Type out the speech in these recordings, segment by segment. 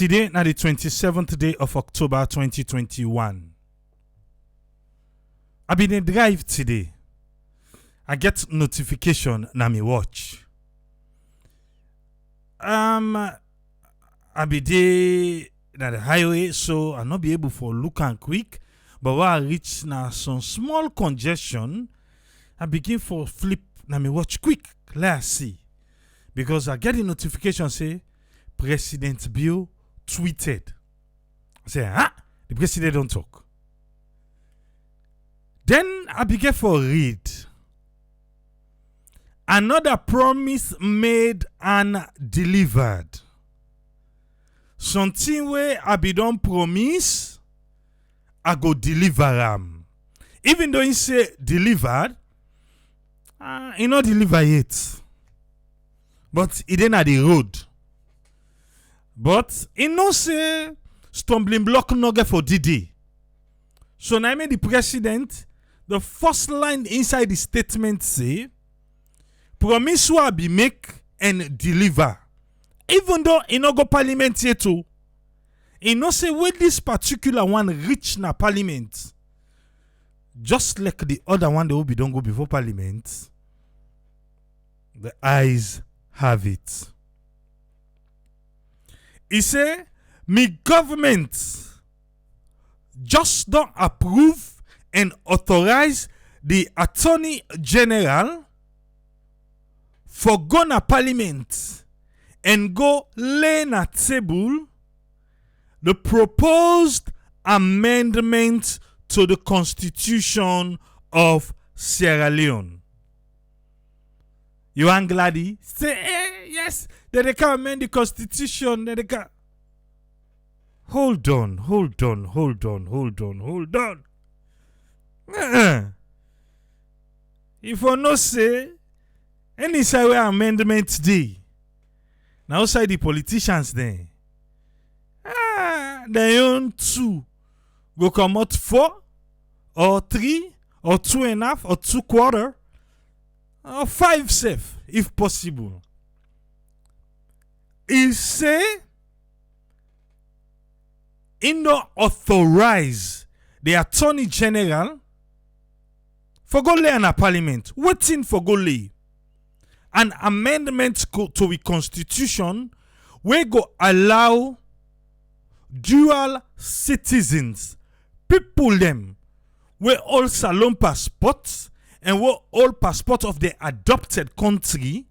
Today na the 27th day of October 2021. I been a drive today. I get notification na me watch. I be there na the highway, so I not be able for look and quick. But when I reach na some small congestion, I begin for flip na me watch quick. Let's see. Because I get a notification say President Bill tweeted. I say, the president don't talk. Then I begin for read. Another promise made and delivered. Something where I be don't promise, I go deliver am. Even though he say delivered, he not deliver yet. But he didn't at the road. But he no say stumbling block no get for Didi. So now I made the president, the first line inside the statement say, promise will be make and deliver. Even though he no go parliament yet too. He no say when this particular one reach na parliament. Just like the other one that will be don't go before parliament. The eyes have it. He say, me government just don't approve and authorize the Attorney General for go na parliament and go lay na table the proposed amendment to the Constitution of Sierra Leone. You and Glady say, yes, that they can amend the Constitution. That they can. Hold on. If I no say, any side where amendment day, now outside the politicians then, they own 2 go come out 4 or 3 or 2.5 or 2/4 or 5 safe if possible. He say he no authorize the Attorney General for go lay in a parliament, waiting for go lay an amendment to the Constitution we go allow dual citizens, people them we all salon passports and we all passport of the adopted country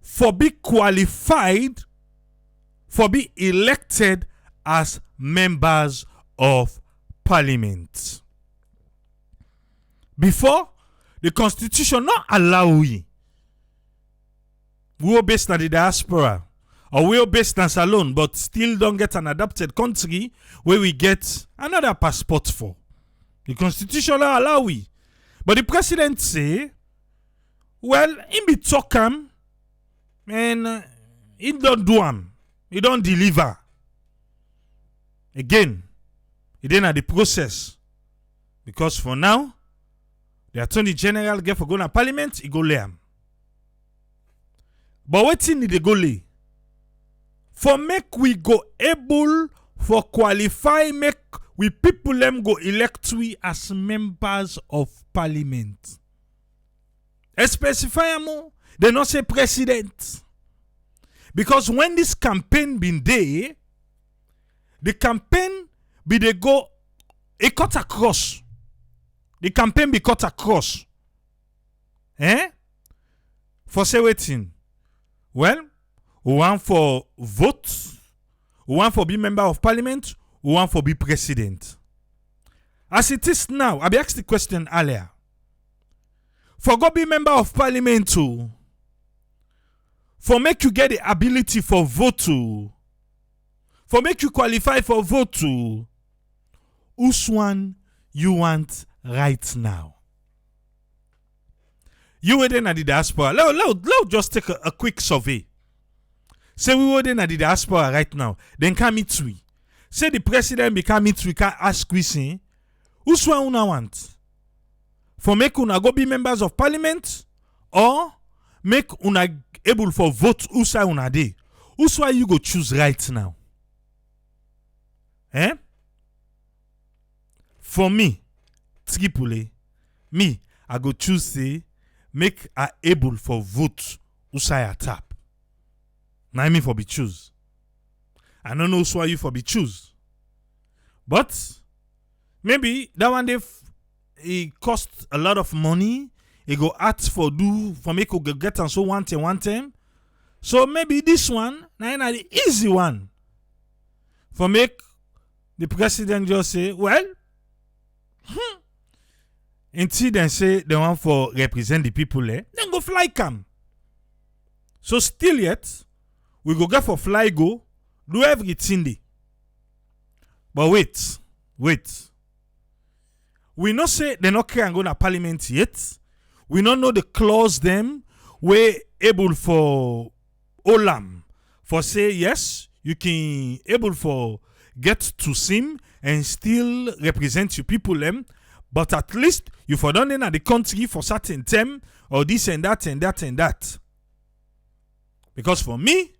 for be qualified for be elected as members of parliament. Before, the Constitution not allow we are based on the diaspora or we are based on salon but still don't get an adopted country where we get another passport for. The Constitution not allow we. But the president say, well, he be talk am and he don't do am. He don't deliver. Again, he didn't have the process. Because for now, the Attorney General get for go to parliament, he go lay am. But what thing did they go lay? For make we go able for qualify, make we people them go elect we as members of parliament. Specify more, they not say president. Because when this campaign been there, the campaign be they go it cut across. The campaign be cut across. For say waiting. Well, we want for vote, we want for be member of parliament, we want for be president. As it is now, I be asked the question earlier. For go be member of parliament too. For make you get the ability for vote too. For make you qualify for vote too. Which one you want right now? You were then at the diaspora. Let just take a quick survey. Say we were then at the diaspora right now. Then come meet we. Say the president become meet we can ask we say, which one una want? For make una go be members of parliament or make una able for vote who say una dey. Who's why you go choose right now? Eh? For me, Tripoli, me, I go choose say, make I able for vote Usai tap. Now I mean for be choose. I don't know why you for be choose. But maybe that one day it cost a lot of money. It go ask for make you get and so one time. So maybe this one, now the easy one. For make the president just say, well, until then say they want for represent the people then go fly cam. So still yet, we go get for fly go, do everything there. But wait. We not say they not care and go to parliament yet. We not know the clause them we able for Olam for say yes, you can able for get to sim and still represent your people them, but at least you for done in the country for certain time or this and that and that and that. Because for me,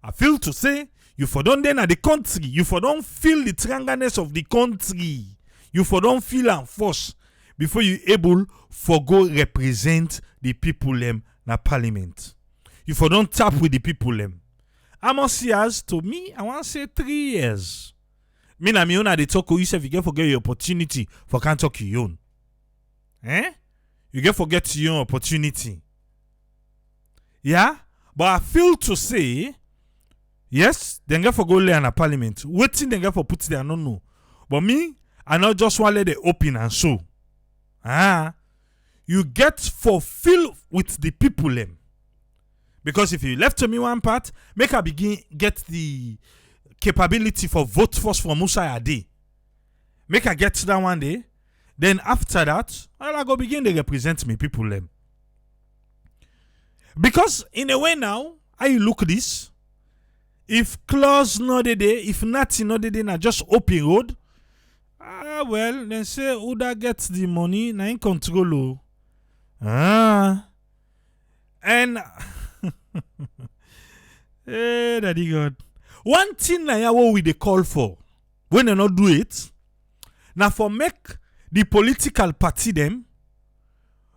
I feel to say you for done in the country, you for don't feel the triangleness of the country, you for don't feel and force before you able for go represent the people them na parliament. You for don't tap with the people them. I must see as to me, I want to say 3 years. Me na me own at the talk you say you get forget your opportunity for can't talk your own. Eh? You get forget your own opportunity. Yeah? But I feel to say, yes, they get for go lay in a parliament. Waiting they get for put there, I don't know. But me, I not just want to let it open and so. You get fulfilled with the people them. Because if you left to me one part, make I begin get the capability for vote first for Musa Ade. Make I get that one day. Then after that, I go begin to represent me people them. Because in a way now, I look this. If clause not the day, if nothing not the day, na just open road. Well, then say who that gets the money, na in control. And hey, daddy God. One thing na what we they call for when they not do it, now for make the political party them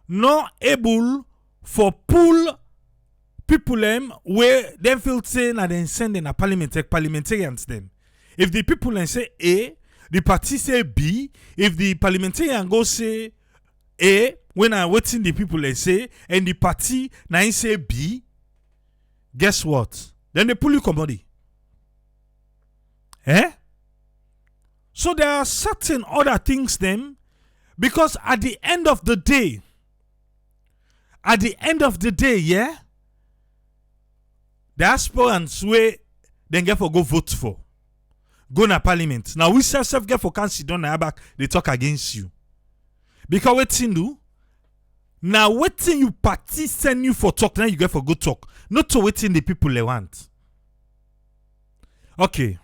not able for pull people them where they feel say na then send in a parliamentarians them. If the people then say A, the party say B. If the parliamentarian go say A, when I waiting the people they say, and the party now say B, guess what? Then they pull you commodity. Eh? So there are certain other things then, because at the end of the day, yeah, the aspirants where then get for go vote for, go na parliament. Now we self get for council don't back they talk against you. Because waiting do, now waiting you party send you for talk, now you get for good talk. Not to waiting the people they want. Okay.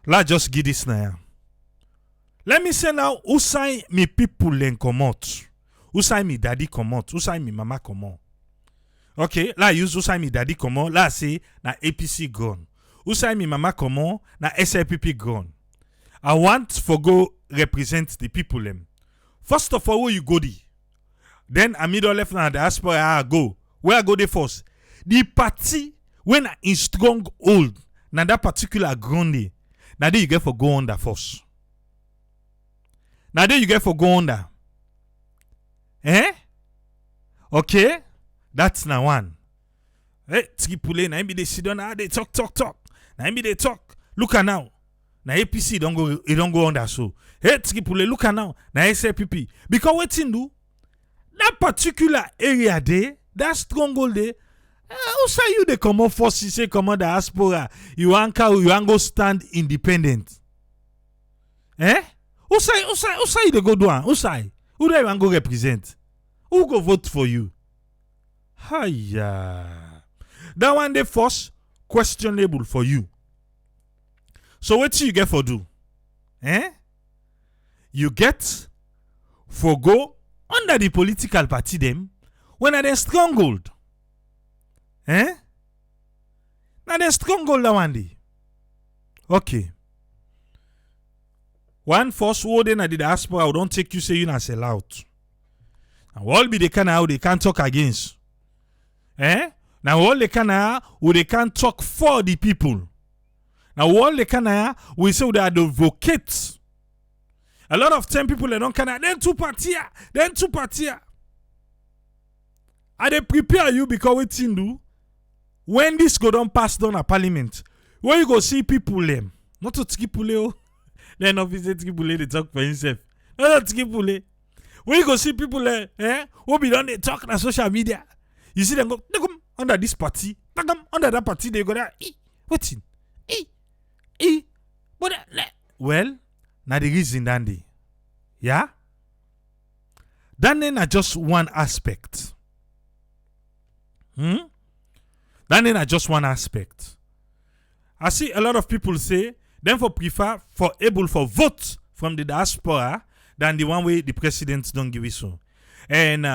Let's just give this now. Let me say now, who sign me people then come out? Who sign me daddy come out? Who sign me mama come out? Okay, let's use who sign me daddy come out. Let's say na APC gone. Who sign me mama come out? Na SLPP gone. I want for go represent the people them. First of all, where you go there? Then I middle left na diaspora I go. Where I go there first? The party when I in strong hold na that particular ground. Now there you get for go under first. Now there you get for go under. Eh? Okay? That's now one. Hey, Tripoli, now be they sit down, they talk. Now be they talk. Look at now. Now APC don't go under so. Hey, Tripoli, look at now. Now SLPP. Because what in do? That particular area there, that stronghold there, who say you they come up first, you say come on diaspora, you want go stand independent. Eh? Who say you they go do one? Who say? Who do you want go represent? Who go vote for you? Hiya. That one they first questionable for you. So what you get for do? Eh? You get for go under the political party them when are they stronghold. Eh? Now the stronghold that one day. Okay. One force who then at the diaspora don't take you say you not sell out. And all be the kind of how they can't talk against. Now all the kind of who they can't talk for the people. Now all the kind of we say they advocate. A lot of time people they don't kind of then two party. And they prepare you because what you do when this go down pass down a parliament. Where you go see people them. Not to Tripule. Then obviously Tripule they talk for himself. Not Tripule. When you go see people who be done they talk on social media. You see them go under this party, under that party, they go there. What's in? Well, now the reason dandy. Yeah? That ain't just one aspect. That ain't just one aspect. I see a lot of people say, them for prefer for able for vote from the diaspora than the one way the president don't give it so. And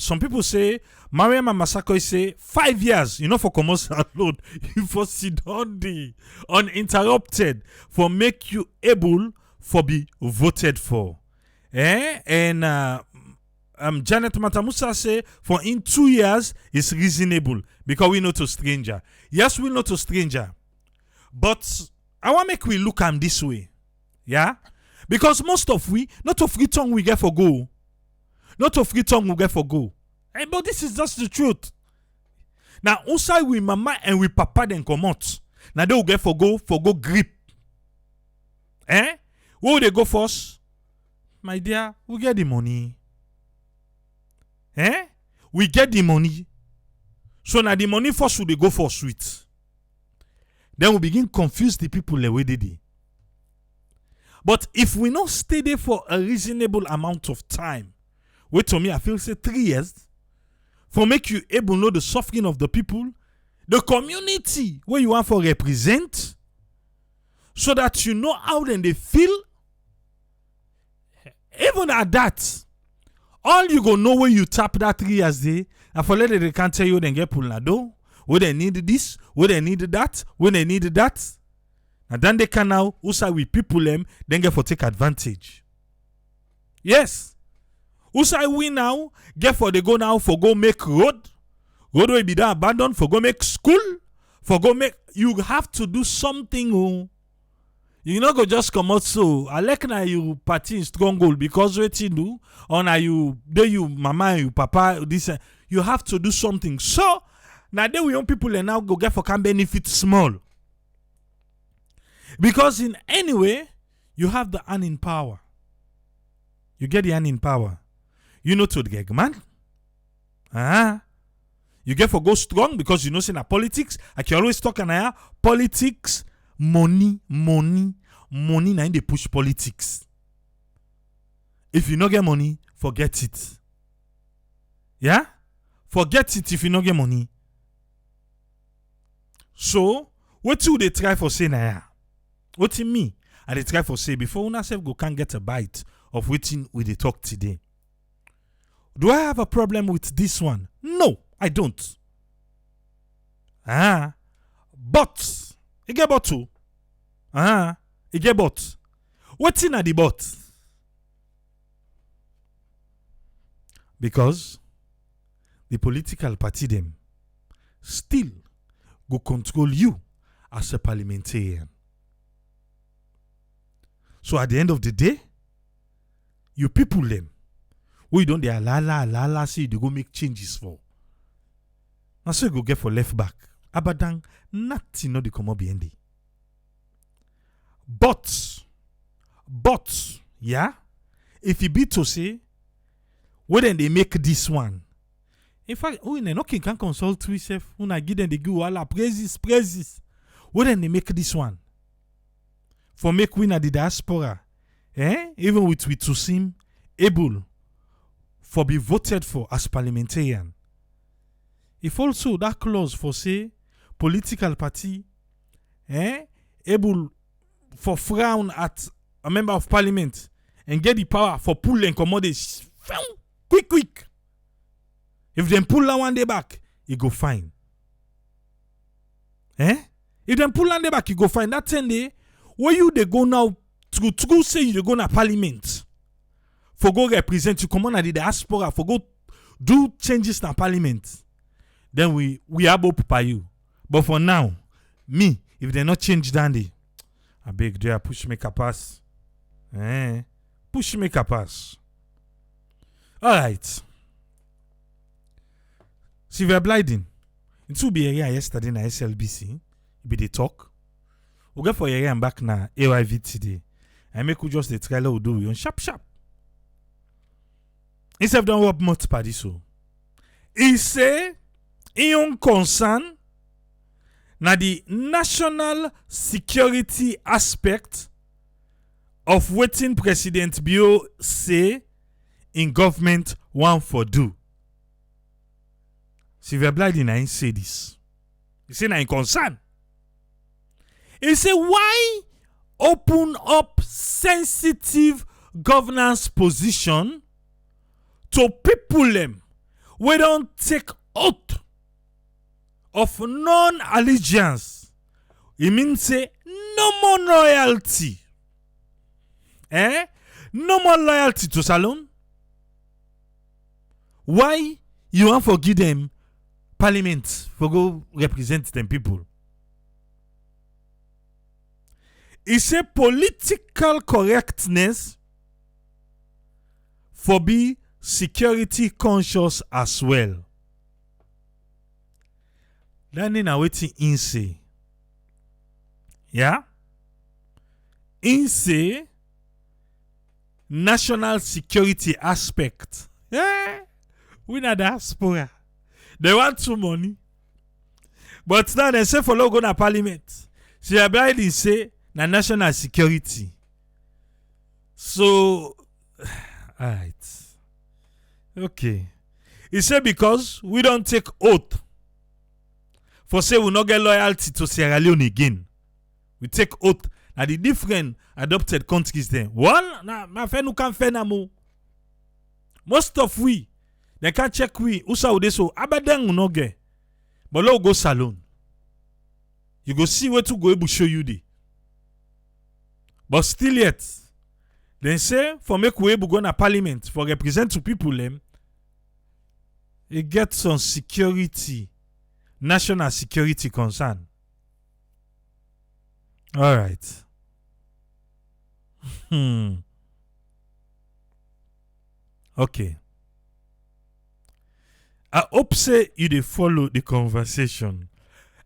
some people say, Mariam Masako say 5 years, for commercial load, you for sit on the uninterrupted for make you able for be voted for. And Janet Matamusa say for in 2 years is reasonable because we not a stranger. Yes, we not a stranger. But I want make we look at this way. Yeah? Because most of we, not of free tongue we get for go. Not of free tongue we get for go. But this is just the truth. Now, outside we mama and we papa then come out. Now they will get for go grip. Where will they go first? My dear, we get the money. We get the money. So now the money first will they go for sweet. Then we begin confuse the people the way they did. But if we not stay there for a reasonable amount of time, wait to me, I feel say 3 years, for make you able to know the suffering of the people, the community where you want for represent, so that you know how then they feel. Even at that, all you go know when you tap that 3 years day, and for later they can't tell you then get pull na do, where they need this, where they need that, when they need that. And then they can now also with people them then get for take advantage. Yes. Also we now get for they go now for go make road will be done abandoned, for go make school, for go make you have to do something. You not go just come out so I like na you party in stronghold because what you do or na you do you mama you papa this you have to do something. So now they young people and now go get for can benefit small. Because in any way, you have the hand in power. You get the hand in power. You know to the gag, man. You get for go strong because you know say na politics. I can always talk and politics, money na in they push politics. If you no get money, forget it. Yeah? Forget it if you no get money. So, what do they try for say na? What in me? And they try for say before una self go can get a bite of waiting with the talk today. Do I have a problem with this one? No, I don't. But it get but too. It get but. What's in at the but? Because the political party them still go control you as a parliamentarian. So at the end of the day, you people them, we don't they la say they go make changes for. Now so you go get for left back. Abadan, nothing no they come up behind. But, yeah, if you be to say, well then they make this one. In fact, no king can consult with yourself. When I give them the give all praises. Well then they make this one. For make win at the diaspora, even with Tusim, able for be voted for as parliamentarian. If also that clause for say political party, able for frown at a member of parliament and get the power for pull and commodity quick. If them pull that one day back, it go fine. If them pull and back, you go find that 10 day where you they go now to say you go na parliament for go represent you come on at the diaspora for go do changes in parliament. Then we able to pay you. But for now, me, if they not change dandy, I beg they push make a pass. Push make a pass. Alright. Silver Blinding. It will be area yesterday na SLBC. It be the talk. We go for area and back na AYV today. I make you just the trailer we do on sharp. Instead of don't work much party so. He say in concern na the national security aspect of wetin President Bio say in government want for do. Silver Blinding na him say this. He say na in concern. He say why open up sensitive governance position to people them we don't take oath of non-allegiance. It means say no more loyalty. No more loyalty to Salon. Why you want to give them parliament for go represent them people? It's a political correctness for be security conscious as well. That is what in say. Yeah? In say national security aspect. Yeah. We na diaspora. They want too money. But now they say for logo na parliament. So you are say na national security. So alright. Okay. He said because we don't take oath for say we not get loyalty to Sierra Leone again. We take oath at the different adopted countries there. One, my friend who can fend mo. Most of we, they can check we. Usa ude so abadan we not get. But lo go salon. You go see where to go able to show you the. But still yet, they say for make we able go na parliament for represent to people them. It gets some security, national security concern. All right. Okay. I hope say you dey follow the conversation.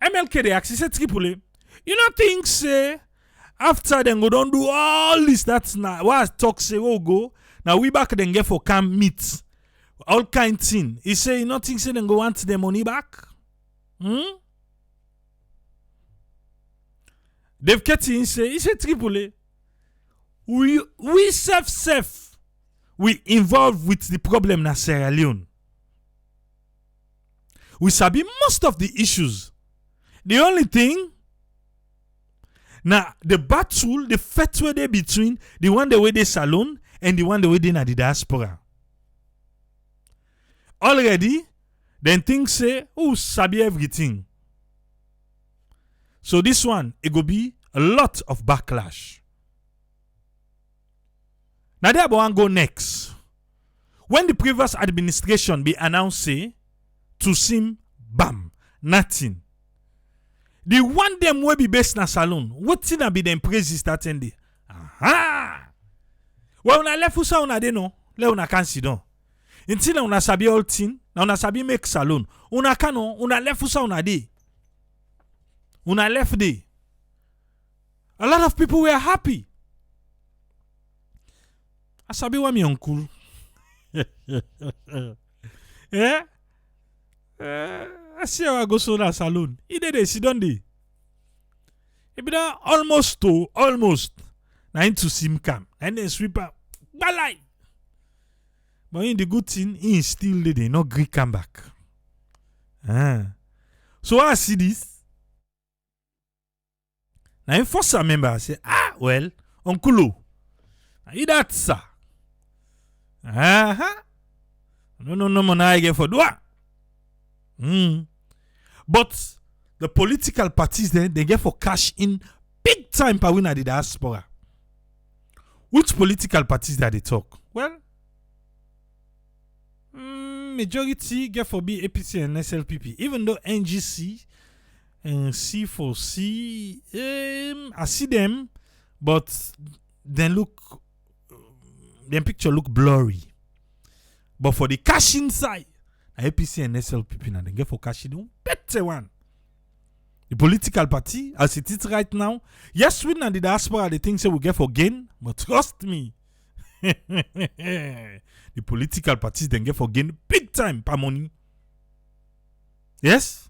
MLK they ask, he said Tripoli, you know things say after them go don't do all this that's now what I talk say we go now we back then get for camp meet all kind thing. He say you know things say then go want the money back. They've kept in say he said Tripoli. We self we involved with the problem na Sierra Leone. We sabi most of the issues. The only thing now the battle, the fight where they between the one the way they salon and the one the way they na the diaspora. Already, then things say, oh, sabi everything. So this one, it go be a lot of backlash. Now they want go next. When the previous administration be announced, say, to sim, bam, nothing. The one them will be based na salon. What thing be them praises that end? Aha! Well, una left usa una de no. Le una can sit down. Until una sabi all thing, na una sabi make salon. Una kano, una left usa una de. Una left day. A lot of people were happy. I sabi wa mi uncle. Yeah? I see how I go so na salon. He did it, sit down there. He be done almost. Na into sim cam. And then sweep up. Balai. But in the good thing, he still did it. No Greek come back. So I see this. Now in first member I say, well, Uncle, he that sir. No, man, I get for doa. But the political parties then they get for cash in big time per winner the diaspora. Which political parties that they talk? Well, majority get for be APC and SLPP. Even though NGC and C4C, I see them, but then picture look blurry. But for the cash inside, APC and SLPP now they get for cash in better one. The political party, as it is right now, yes, we and the diaspora, the things that we get for gain, but trust me, the political parties then get for gain big time per money. Yes?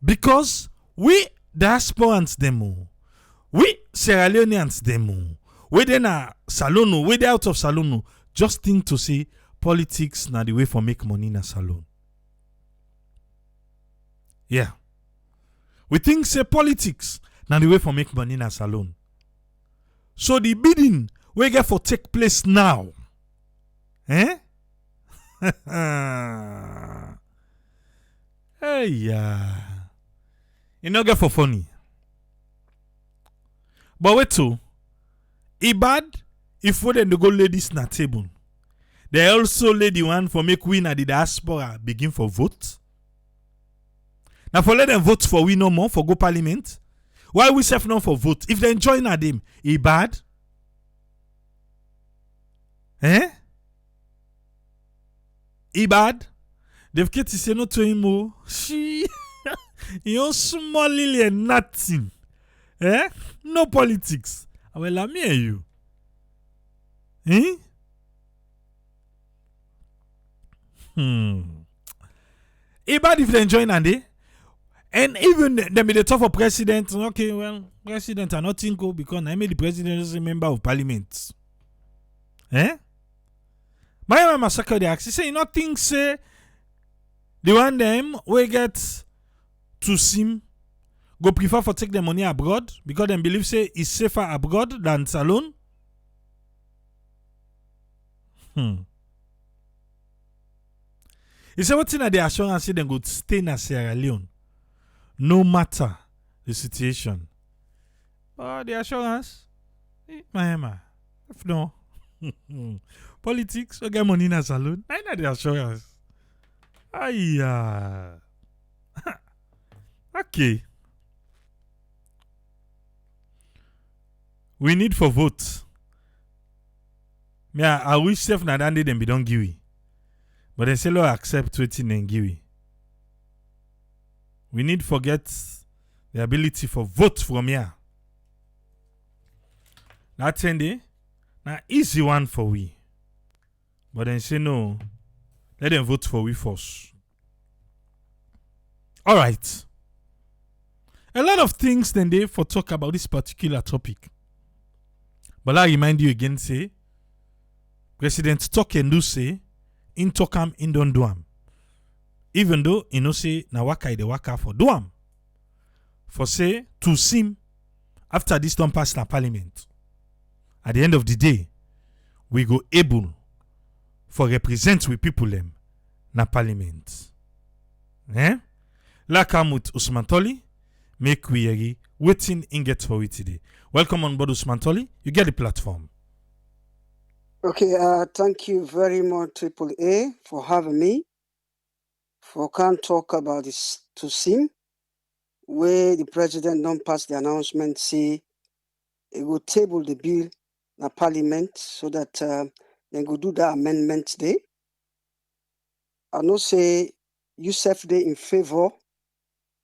Because we diasporans demo, we Sierra Leoneans demo, we then are Salono, we they out of Salono, just think to say politics na the way for make money in a salon. Yeah. We think say politics na the way for make money in a salon. So the bidding we get for take place now. Eh? Hey yeah. You no get for funny. But wait too. It bad if we then go lay this na table. They also lay the one for make we na the diaspora begin for vote. Now for let them vote for we no more for go parliament. Why we self not for vote? If they join at them, it bad. Eh? It bad. They've get to say no to him. Oh, she, you small lily and nothing. Eh? No politics. Well, I'm here you. Eh? It bad if they join at them. And even them be the top of president. Okay, well, president are not thinking because I made the president is a member of parliament. Eh? My massacre they ask, say you not think say the one them we get to sim go prefer for take the money abroad because them believe say it's safer abroad than salon. You say what thing that the assurance say them go stay in Sierra Leone. No matter the situation. Oh, the assurance. Mahema. If no. Politics, we get money in a salon. I know the assurance. Aiyah. Okay. We need for vote. Yeah, I wish self na dan them be don't give we. But they say Lord accept waiting and give we. We need forget the ability for vote from here. That 10 day, now easy one for we. But then say no, let them vote for we first. All right. A lot of things then they for talk about this particular topic. But I remind you again, say, President TOK-N-DO say, in Tokam, in don't do am. Even though, you know, say, na waka de waka for do am. For say, to sim, after this don't pass na parliament. At the end of the day, we go able for represent we people them na parliament. Eh? Lakamut Usman Toli, make we waiting in get for we today. Welcome on board Usman Toli. You get the platform. Okay, thank you very much, Triple A, for having me. For can talk about this to sim, where the president don't pass the announcement, say it will table the bill in parliament so that they go do the amendment day. I know say Yusuf they in favor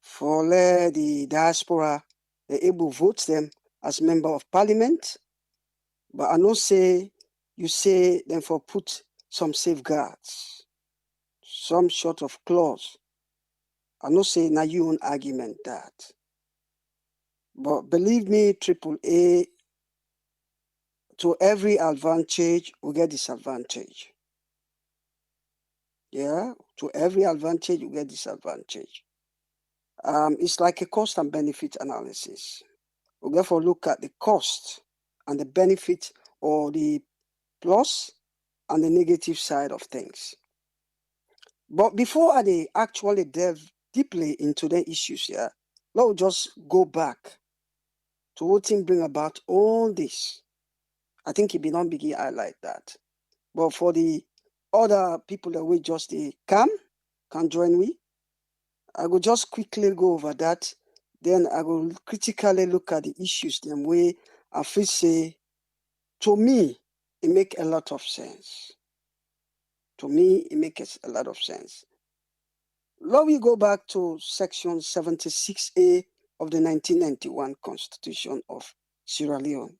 for let the diaspora they able vote them as member of parliament, but I know say you say them for put some safeguards, some sort of clause. I know say now you own argument that. But believe me, Triple A, to every advantage, we get disadvantage. Yeah, to every advantage, you get disadvantage. It's like a cost and benefit analysis. We therefore look at the cost and the benefit or the plus and the negative side of things. But before I actually delve deeply into the issues here, Let's just go back to what him bring about all this. I think he be not begin highlight that. But for the other people that we just can join me, I will just quickly go over that. Then I will critically look at the issues them way I feel say, to me, it make a lot of sense. To me, it makes a lot of sense. Let me go back to section 76A of the 1991 Constitution of Sierra Leone.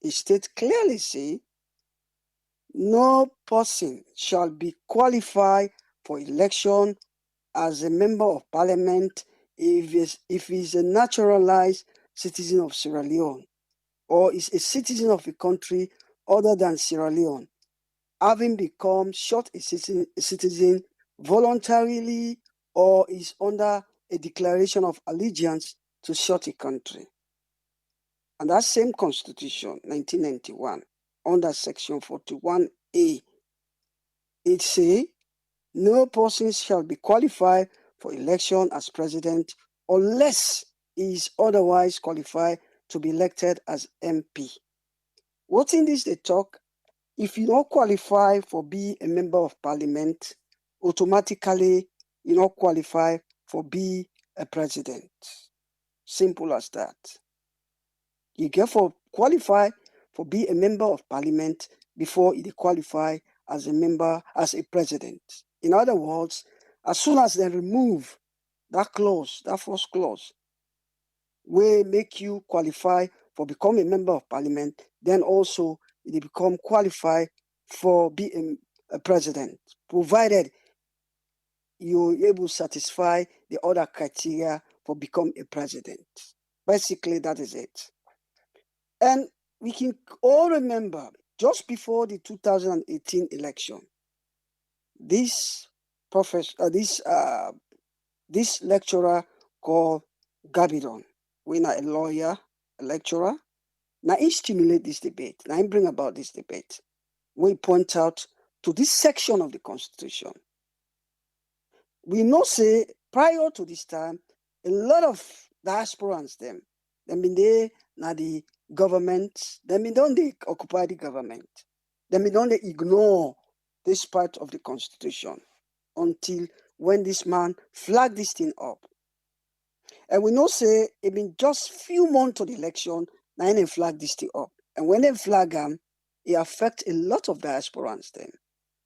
It states clearly say, no person shall be qualified for election as a member of parliament if he is a naturalized citizen of Sierra Leone or is a citizen of a country other than Sierra Leone, having become short a citizen voluntarily or is under a declaration of allegiance to such a country. And that same constitution, 1991, under section 41A, it says, no person shall be qualified for election as president unless he is otherwise qualified to be elected as MP. What in this they talk? If you don't qualify for be a member of parliament, automatically you don't qualify for be a president. Simple as that. You get for qualify for be a member of parliament before you qualify as a member, as a president. In other words, as soon as they remove that clause, that first clause, will make you qualify for become a member of parliament, then also they become qualified for being a president, provided you're able to satisfy the other criteria for become a president. Basically, that is it. And we can all remember, just before the 2018 election, this professor, this lecturer called Gabidon, we are a lawyer, a lecturer. Now he stimulate this debate. Now he bring about this debate. We point out to this section of the Constitution. We know say prior to this time, a lot of diasporans them been there now the government, they don't they occupy the government. They don't they ignore this part of the Constitution until when this man flagged this thing up. And we know say it been just few months to the election, now they flag this thing up. And when they flag them, it affect a lot of diasporans then.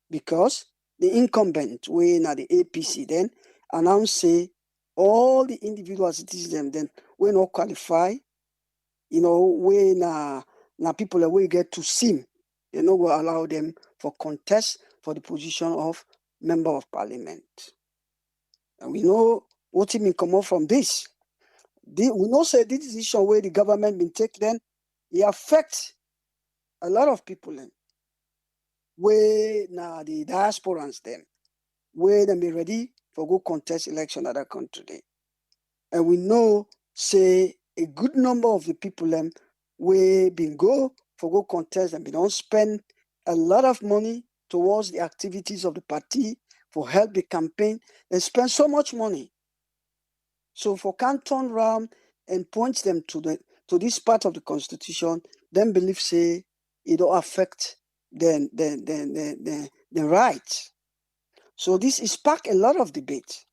Because the incumbent, we now the APC then, announce say all the individual citizens then we not qualify, we now people that we get to sim, will allow them for contest for the position of member of parliament. And we know what it mean come out from this. We know say this decision where the government been take then, it affects a lot of people then. Where now the diasporans them, where they be ready for go contest election at that country day. And we know say a good number of the people them where been go for go contest and be don't spend a lot of money towards the activities of the party for help the campaign and spend so much money. So for can't turn around and point them to this part of the Constitution, then believe say it don't affect the right. So this is spark a lot of debate.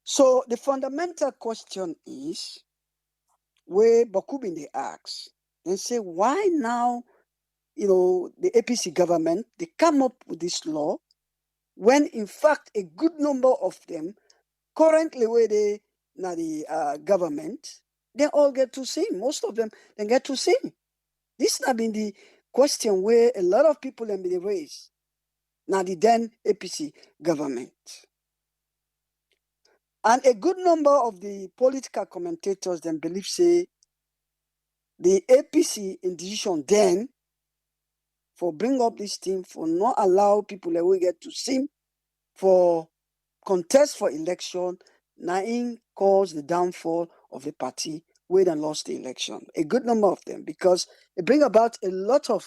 So the fundamental question is where Bakubin they ask and say why now, the APC government they come up with this law when in fact a good number of them currently where they now the government they all get to sing. Most of them they get to sing. This has been the question where a lot of people have been raised. Now the then APC government. And a good number of the political commentators then believe say the APC in decision then for bring up this thing for not allow people that we get to sing for contest for election, now in cause the downfall of the party where they lost the election. A good number of them because it bring about a lot of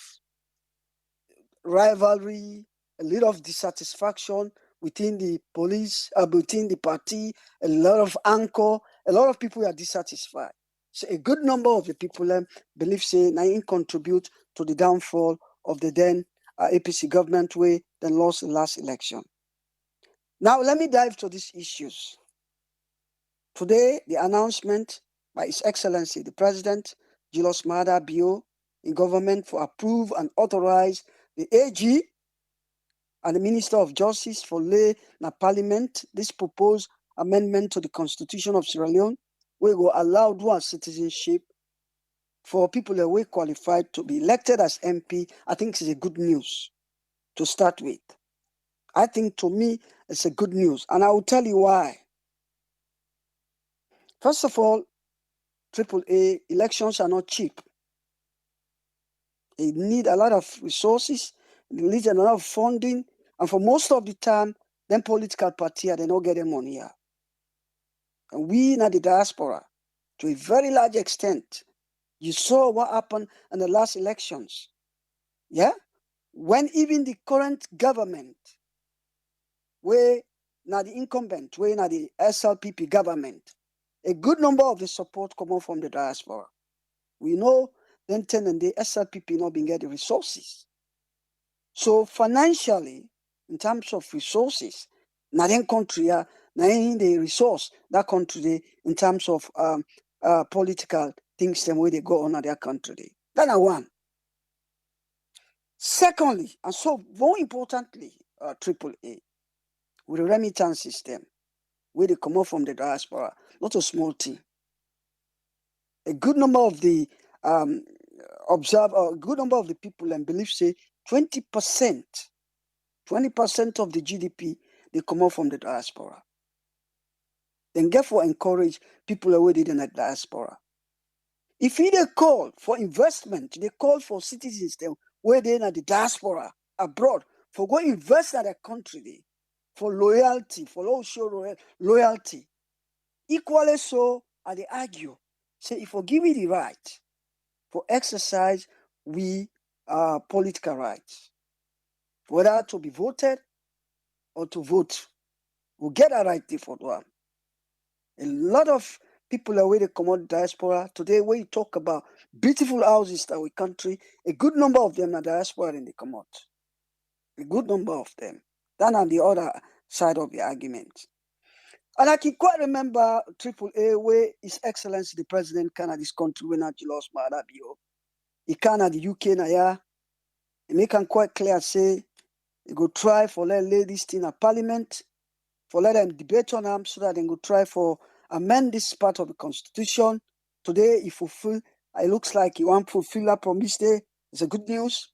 rivalry, a lot of dissatisfaction within the police, within the party, a lot of anchor, a lot of people are dissatisfied. So a good number of the people believe say na im contribute to the downfall of the then APC government wey then lost the last election. Now let me dive to these issues. Today, the announcement by His Excellency the President, Julius Maada Bio, in government for approve and authorize the AG and the Minister of Justice for lay na Parliament this proposed amendment to the Constitution of Sierra Leone, wey go allow dual citizenship for people that were qualified to be elected as MP. I think it's a good news to start with. I think to me it's a good news, and I will tell you why. First of all, AAA elections are not cheap. They need a lot of resources, they need a lot of funding, and for most of the time, them political party they not getting money here. And we in the diaspora, to a very large extent, you saw what happened in the last elections. Yeah? When even the current government, where now the incumbent, where now the SLPP government, a good number of the support come out from the diaspora. We know then 10 and the SLPP not being get the resources. So financially, in terms of resources, na then country, na the resource that country in terms of political things them where they go on at their country. That's one. Secondly, and so more importantly, AAA, with the remittance system, where they come out from the diaspora, not a small thing. A good number of the a good number of the people and believe say 20% of the GDP they come out from the diaspora. Then therefore encourage people away in the diaspora. If they call for investment, they call for citizens them where they in the diaspora abroad for go invest in their country for loyalty, for show loyalty. Equally so, they argue, say if we give you the right for exercise we political rights, whether to be voted or to vote, we get a right for one. A lot of people are where they come out diaspora today. When you talk about beautiful houses that we country, a good number of them are diaspora and they come out. A good number of them. Then on the other side of the argument. And I can quite remember AAA where His Excellency the President can this country when not Julius Maada Bio. He can at the UK na ya. He make him quite clear say he go try for let lay this thing at Parliament, for let them debate on them so that they go try for amend this part of the Constitution. Today he fulfill, it looks like he won't fulfill that promise there. It's a good news.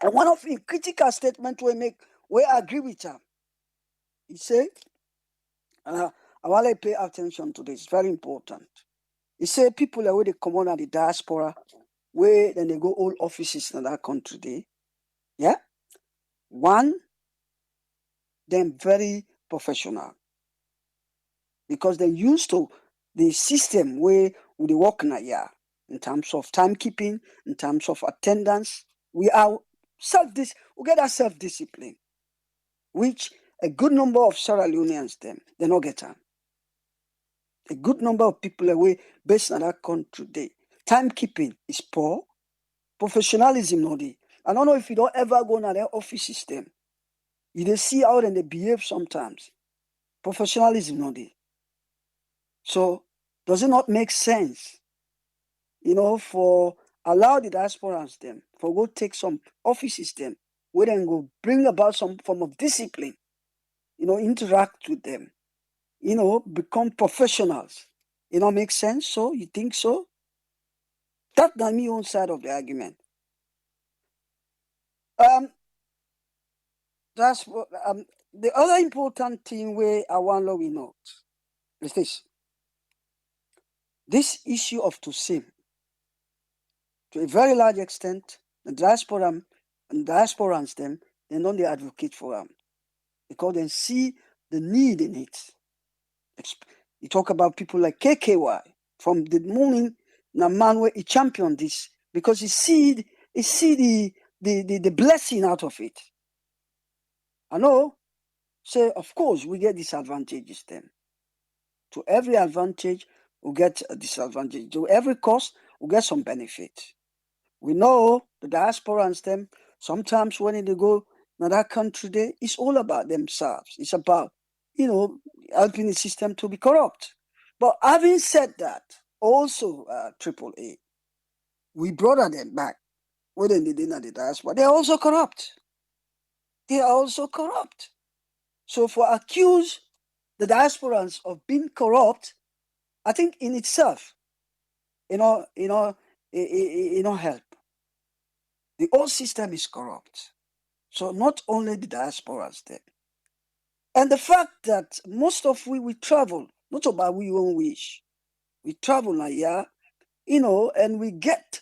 And one of the critical statements we make, we agree with him. He said, and I want to pay attention to this, it's very important. He said people are where they come on at the diaspora, where then they go all offices in that country there. Yeah? One, them very professional. Because they're used to the system where we work in a year in terms of timekeeping, in terms of attendance. We get that self-discipline, which a good number of Sierra Leoneans they not get on. A good number of people away based on that country today. Timekeeping is poor, professionalism not there. I don't know if you don't ever go to their office system. You see how they behave sometimes. Professionalism not there. So does it not make sense, for allow the diasporans them for go take some offices them where then go bring about some form of discipline, interact with them, become professionals. Make sense? So you think so? That's not my own side of the argument. That's what the other important thing where I want to note is this. This issue of Tusim, to a very large extent, the diaspora and diasporans them, they don't advocate for them because they see the need in it. You talk about people like KKY from the morning, the man where he championed this because he see the blessing out of it. I know say, of course, we get disadvantages then. To every advantage, we get a disadvantage. To every cost, we get some benefit. We know the diasporans them, sometimes when they go to that country there, it's all about themselves. It's about, helping the system to be corrupt. But having said that, also, Triple A, we brought them back. When they did not the diaspora, they are also corrupt. They are also corrupt. So for accuse the diasporans of being corrupt, I think in itself, help. The whole system is corrupt. So not only the diasporas there. And the fact that most of we travel, not about we own wish. We travel now, yeah, and we get,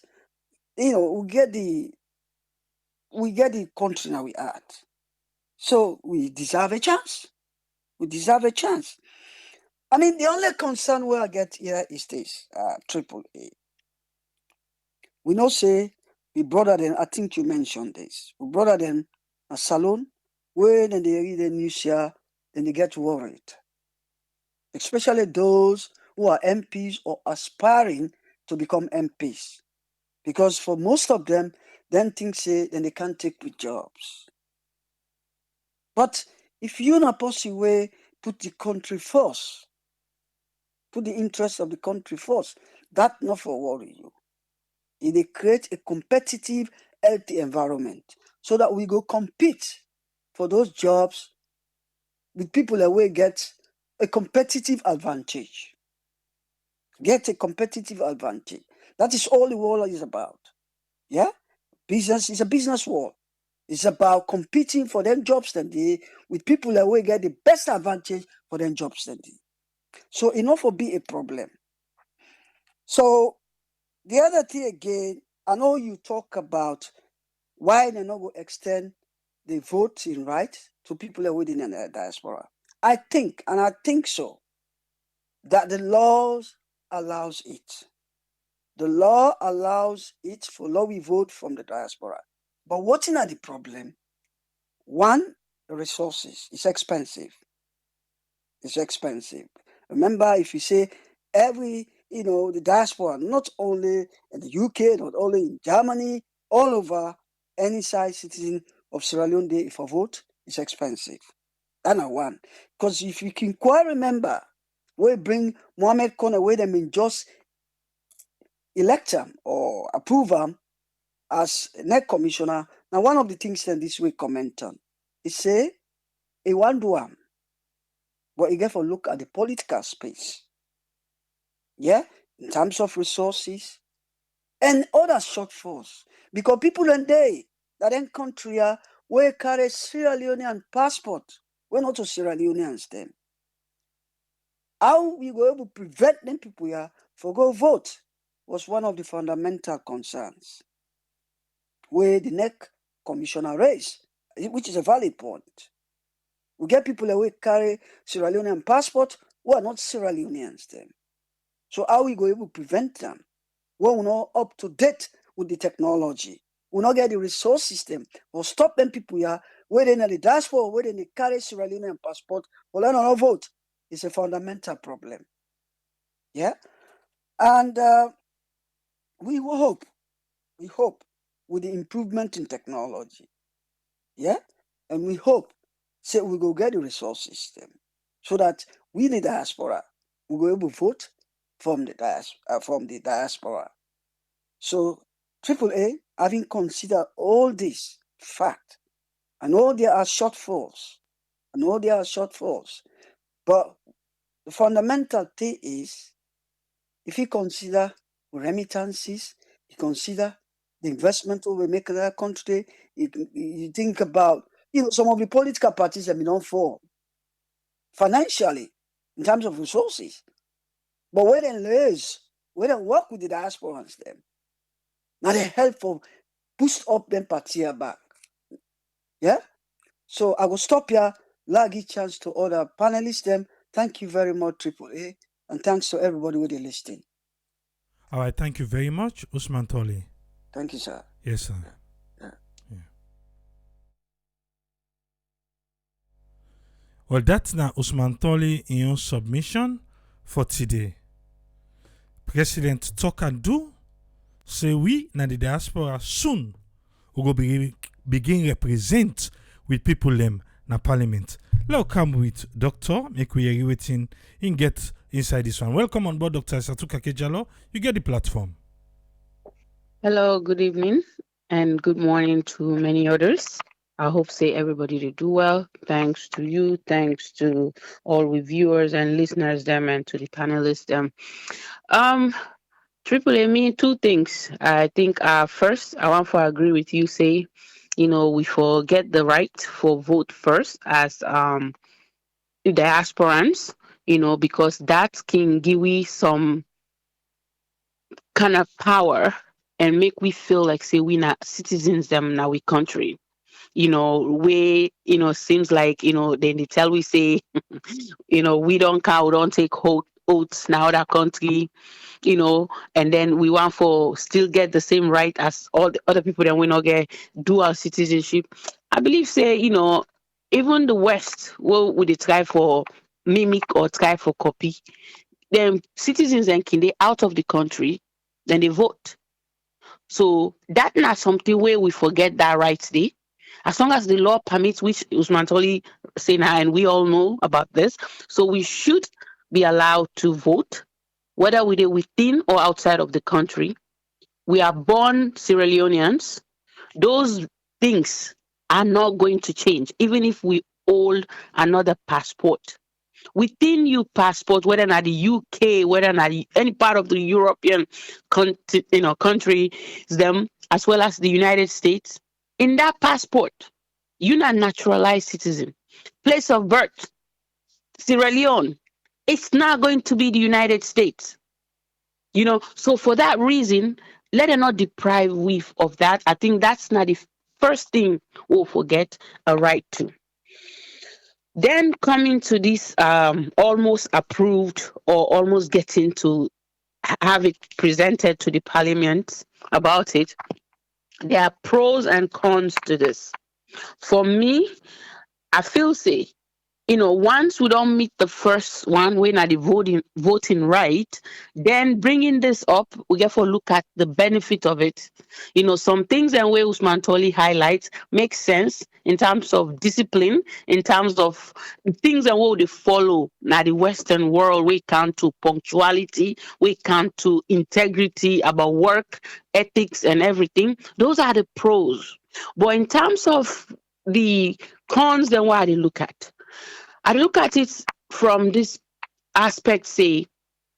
we get the country now we at. So we deserve a chance. We deserve a chance. I mean, the only concern where I get here is this, Triple A. We know say we brother them, I think you mentioned this. We brother them a salon where then they read the news here, then they get worried. Especially those who are MPs or aspiring to become MPs. Because for most of them, then things say then they can't take with jobs. But if you not possibly put the country first, put the interest of the country first, that not for worry you. It create a competitive, healthy environment so that we go compete for those jobs with people that will get a competitive advantage. Get a competitive advantage. That is all the world is about. Yeah? Business is a business world. It's about competing for them jobs that they with people that will get the best advantage for them jobs that they. So enough will be a problem. So the other thing again, I know you talk about why they not go extend the voting right to people that within the diaspora. I think so, that the laws allows it. The law allows it for law we vote from the diaspora. But what's not the problem? One, the resources. It's expensive. It's expensive. Remember, if you say every, the diaspora, not only in the UK, not only in Germany, all over, any size citizen of Sierra Leone, if a vote, it's expensive. That's not one. Because if you can quite remember, we bring Mohammed Kone, where they mean just elect him or approve him as next commissioner. Now, one of the things that this week comment on is say, he want do him, but you get to look at the political space. Yeah, in terms of resources and other shortfalls. Because people in day that in country where carry Sierra Leonean passport, we're not to Sierra Leoneans then. How we go able to prevent them people here for go vote was one of the fundamental concerns where the next commissioner raised, which is a valid point. We get people that will carry Sierra Leonean passport who are not Sierra Leoneans then. So how we go able to prevent them? When we're not up to date with the technology, we not get the resource system or stop them people here where they in the diaspora, where they carry Sierra Leonean passport, or learn not vote. It's a fundamental problem. Yeah, and we hope with the improvement in technology. Yeah, and we hope say we go get the resource system so that we the diaspora will go able to vote from the diaspora. So AAA, having considered all this fact, I know there are shortfalls, but the fundamental thing is if you consider remittances, you consider the investment we make in that country, you think about, some of the political parties have been on for financially in terms of resources. But when they raise, when they work with the diasporans, them, now they help for boost up them party back. Yeah? So I will stop here, give chance to other panelists them. Thank you very much, AAA, and thanks to everybody who they listening. All right, thank you very much, Usman Toli. Thank you, sir. Yes, sir. Yeah. Yeah. Well, that's now Usman Toli in your submission for today. President TOK-N-DO say we na the diaspora soon we go begin represent with people them na parliament. Let's come with Doctor, make we hear waiting and get inside this one. Welcome on board, Dr. Satuka Kejalo. You get the platform. Hello, good evening, and good morning to many others. I hope say everybody to do well. Thanks to you, thanks to all the viewers and listeners them, and to the panelists them. Um, Triple A mean two things. I think first I want to agree with you. Say, we forget the right for vote first as diasporans. Because that can give we some kind of power and make we feel like say we not citizens them now we country. We seems like they tell we say we don't count, we don't take oaths now that country, and then we want for still get the same right as all the other people that we not get dual citizenship. I believe say even the West will would they try for mimic or try for copy. Then citizens and can they out of the country, then they vote. So that not something where we forget that rights day. As long as the law permits, which Usman Toli say now, and we all know about this, so we should be allowed to vote, whether we're within or outside of the country. We are born Sierra Leoneans. Those things are not going to change, even if we hold another passport within you passport, whether not the UK, whether not any part of the European country, them as well as the United States, in that passport, you're not naturalized citizen. Place of birth, Sierra Leone. It's not going to be the United States. So for that reason, let it not deprive we of that. I think that's not the first thing we'll forget a right to. Then coming to this almost approved or almost getting to have it presented to the parliament about it, there are pros and cons to this. For me, I feel say once we don't meet the first one, when are the voting right, then bringing this up, we get to look at the benefit of it. Some things and way Usman Toli highlights make sense in terms of discipline, in terms of things and what they follow. Now the Western world, we count to punctuality, we count to integrity about work, ethics, and everything. Those are the pros. But in terms of the cons, then what do they look at? I look at it from this aspect, say,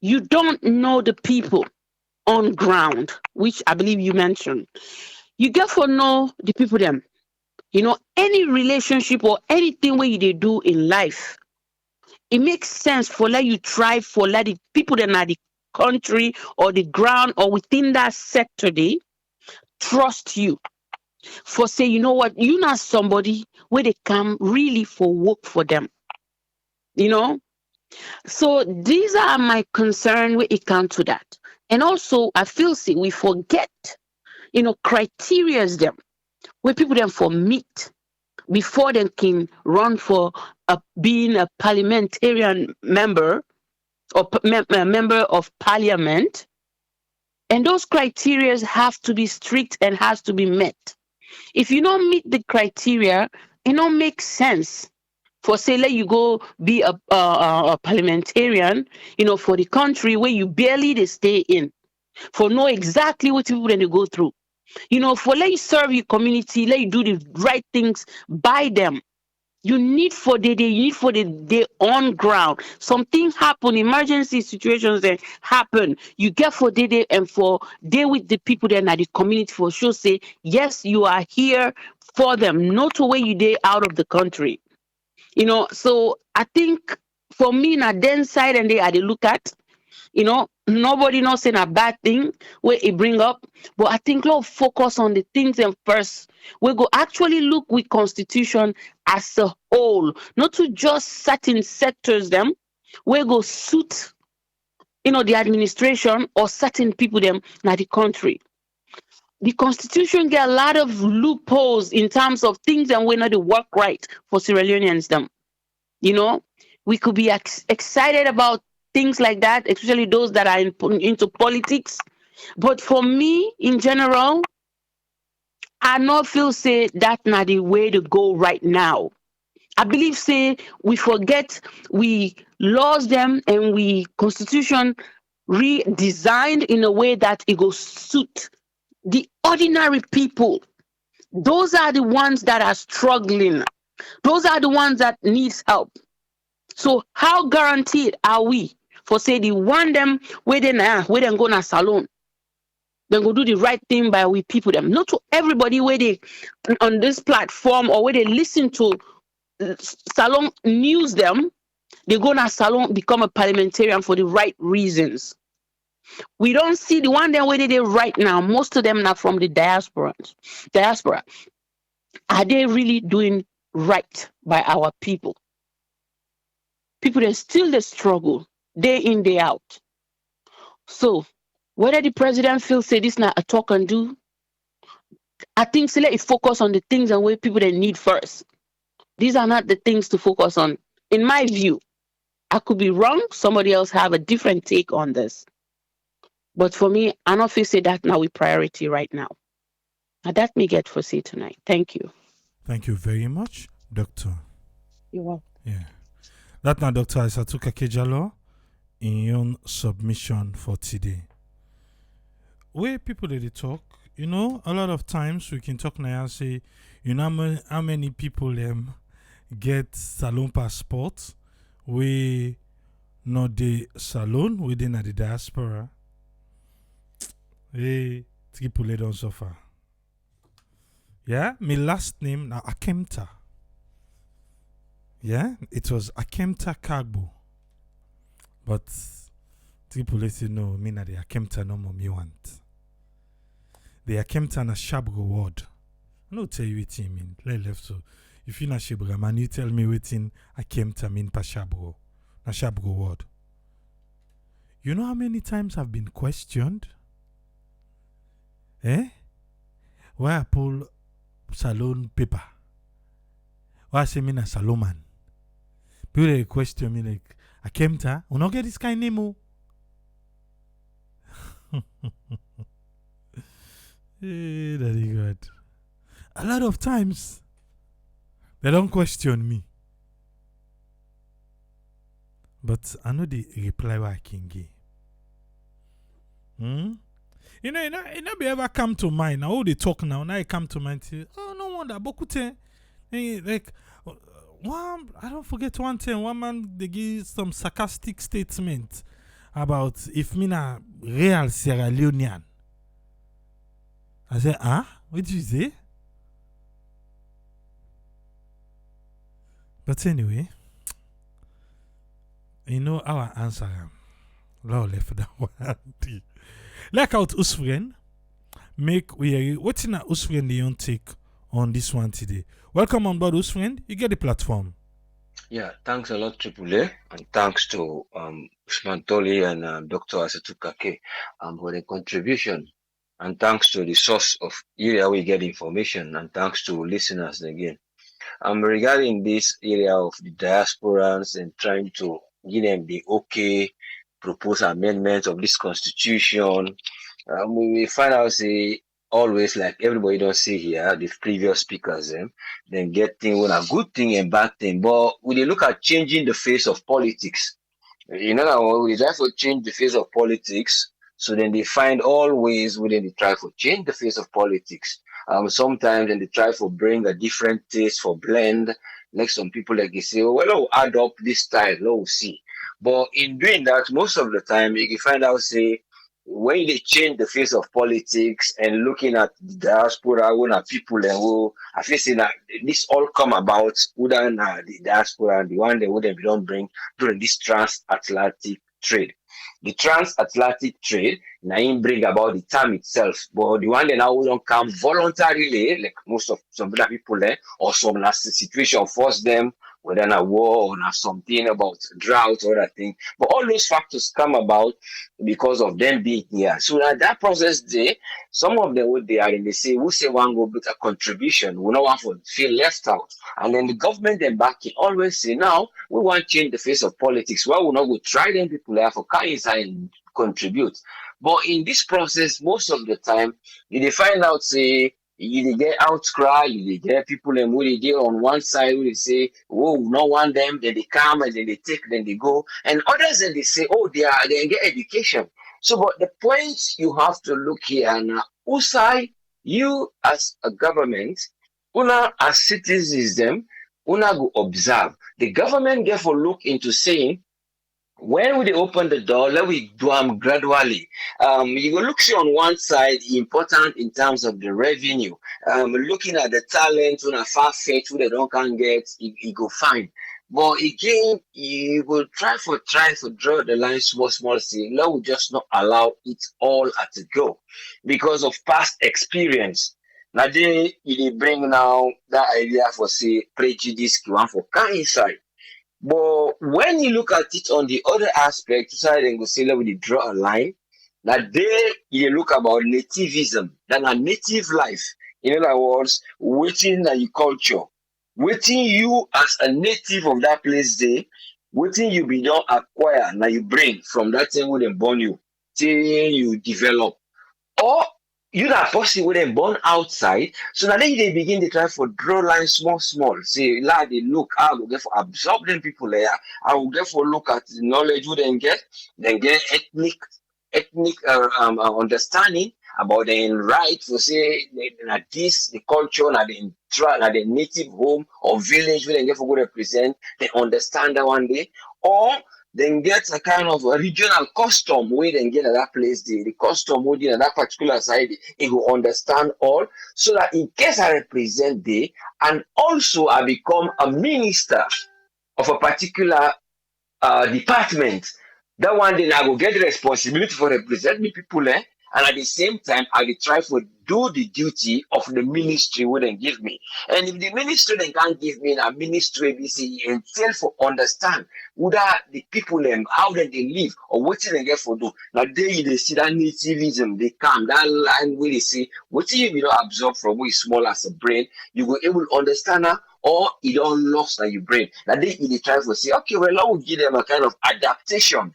you don't know the people on ground, which I believe you mentioned. You get to know the people them. Any relationship or anything where they do in life, it makes sense for let you try for let the people that are the country or the ground or within that sector they trust you. For say, you know what, you not somebody where they come really for work for them. So these are my concern when it comes to that. And also I feel see we forget, criterias them where people them for meet before they can run for being a parliamentarian member or a member of parliament. And those criterias have to be strict and has to be met. If you don't meet the criteria, it don't make sense for say let you go be a parliamentarian, for the country where you barely they stay in, for know exactly what people then they go through, for let you serve your community, let you do the right things by them. You need for the day, you need for the day on ground. Something happen, emergency situations that happen. You get for the day and for day with the people that are the community for sure say, yes, you are here for them, not the way you day out of the country. So I think for me, na then side and they are they look at, nobody not saying a bad thing where it bring up, but I think let's focus on the things and first we go actually look with constitution as a whole, not to just certain sectors them, we go suit, the administration or certain people them na the country. The constitution get a lot of loopholes in terms of things and when not the work right for Sierra Leoneans them. You know, we could be excited about things like that, especially those that are into politics. But for me, in general, I not feel say that not the way to go right now. I believe say we forget we lost them and we constitution redesigned in a way that it will suit the ordinary people. Those are the ones that are struggling. Those are the ones that needs help. So how guaranteed are we for say the one them where they go na salon, then go do the right thing by we people them. Not to everybody where they on this platform or where they listen to salon news them, they go na salon become a parliamentarian for the right reasons. We don't see the one them where they right now. Most of them are from the diaspora. Diaspora. Are they really doing right by our people? People that still they struggle day in, day out. So whether the president feels say this not a talk and do, I think so let it focus on the things and what people they need first. These are not the things to focus on. In my view, I could be wrong. Somebody else have a different take on this. But for me, I don't feel say that now we priority right now. And that me get for say tonight. Thank you. Thank you very much, Doctor. You're welcome. Yeah. That now Dr. Isatuka Kejalo in your submission for today. Where people they talk, a lot of times we can talk now and say, how many people get salon passport we not the salon within the diaspora. Hey, people they don't suffer. Yeah, my last name now Akemta. Yeah, it was Akemta Kagbo. But people let you know, me na the Akemta no more me want. The Akemta na Shabgo word. I don't tell you what it mean. Let left so. If you na Shibra man, you tell me what in Akemta mean pa Shabgo. Na Shabgo word. You know how many times I've been questioned? Why I pull salon paper? Why I say me na Saloman? People they question me like, Akemta, we not get this kind of name. Hey, daddy God. A lot of times, they don't question me. But I know the reply what I can give. It not be ever come to mind. Now all they talk now it come to mind. Say, oh, no wonder. Bokute. Like, I don't forget one thing. One man, they give some sarcastic statement about if me na real Sierra Leonean. I said, what did you say? But anyway, our answer. Law left that one. Like out Usfren, make we what's in a Usfren Leon take on this one today. Welcome on board, Usfren. You get the platform. Yeah, thanks a lot, Triple A, and thanks to Usman Toli and Dr. Asatukake for the contribution, and thanks to the source of area we get information, and thanks to listeners again. Regarding this area of the diasporans and trying to give them the okay propose amendments of this constitution, we find out say always like everybody don't see here the previous speakers then get thing a good thing and bad thing, but when they look at changing the face of politics, now we try to change the face of politics, so then they find all ways within they try to change the face of politics. Sometimes then they try to bring a different taste for blend, like some people like they say, oh, well, I'll add up this style, we'll see. But in doing that, most of the time you can find out say when they change the face of politics and looking at the diaspora, when are people and who I feel say that this all come about within the diaspora and the one they wouldn't don't bring during this transatlantic trade. The transatlantic trade now bring about the term itself, but the one that now don't come voluntarily, like most of some other people there, or some last situation force them whether na war or na something about drought or other thing. But all those factors come about because of them being here. So that process there, some of them would they are in they say, we say one go with a contribution, we no want to feel left out. And then the government then backing always say, now we want to change the face of politics. Why we not go try them people there for can inside and contribute. But in this process, most of the time, you dey find out say you dey get outcry, you dey get people and who they get on one side who they say, oh, we no want them, then they come and then they take, then they go. And others then they say, oh, they get education. So but the point you have to look here now, who side you as a government, una as citizens them, una go observe. The government therefore look into saying when we open the door, let we do them gradually. You go look see on one side important in terms of the revenue. Looking at the talent when a far fetch who they don't can get, you go find. But again, you will try for draw the line small see. Let we just not allow it all at a go because of past experience. Now they bring now that idea for say prejudice you want for can inside. But when you look at it on the other aspect, side and go say let we draw a line. That there you look about nativism, that a native life. In other words, waiting na your culture. Waiting you as a native of that place there, waiting you be don't acquire now you bring from that thing where they born you till you develop. Or you that person wey dem born outside, so now then they begin to try for draw line small. Say, like they look, I will get for absorb them people there. I will get for look at the knowledge who then get ethnic understanding about the right to say that this the culture, na the native home or village where they get for go represent, they understand that one day. Or then get a kind of a regional custom where they get at that place, the custom where in that particular side, it will understand all, so that in case I represent the and also I become a minister of a particular department, that one day I will get the responsibility for represent me people and at the same time I will try to do the duty of the ministry where they give me. And if the ministry they can't give me a ministry ABC entail for understand whether the people them how they live or what they get for do. Now they see that nativism, they come that line where they say what you don't absorb from where small as a brain, you will able to understand that or it don't lost that your brain. Now they try to say, okay, well, I will give them a kind of adaptation.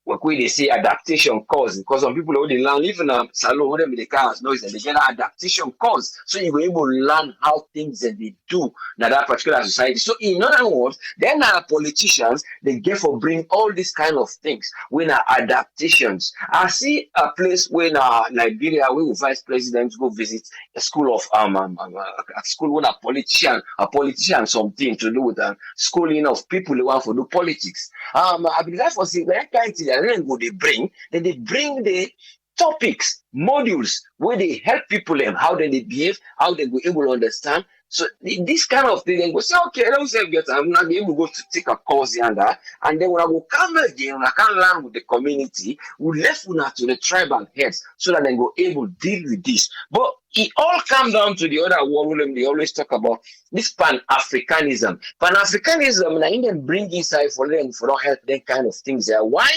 What they say adaptation cause because some people who they learn even salon who them in the cars noise and they get an adaptation cause. So you were able to learn how things that they do in that particular society. So in other words, then politicians they get for bring all these kind of things when are adaptations. I see a place when Liberia where vice presidents go visit a school of a school when a politician something to do with schooling of people who want to do politics. I believe that was the right kind of then go they bring the topics, modules where they help people them how they behave, how they go able to understand. So this kind of thing, they go say, okay, let me say, I'm not able to go to take a course here and then when I go come again, when I can learn with the community, we left una to the tribal heads so that they go able to deal with this. But it all comes down to the other war they always talk about this Pan-Africanism. Pan-Africanism, now in them bring inside for them for not help them kind of things there. Why?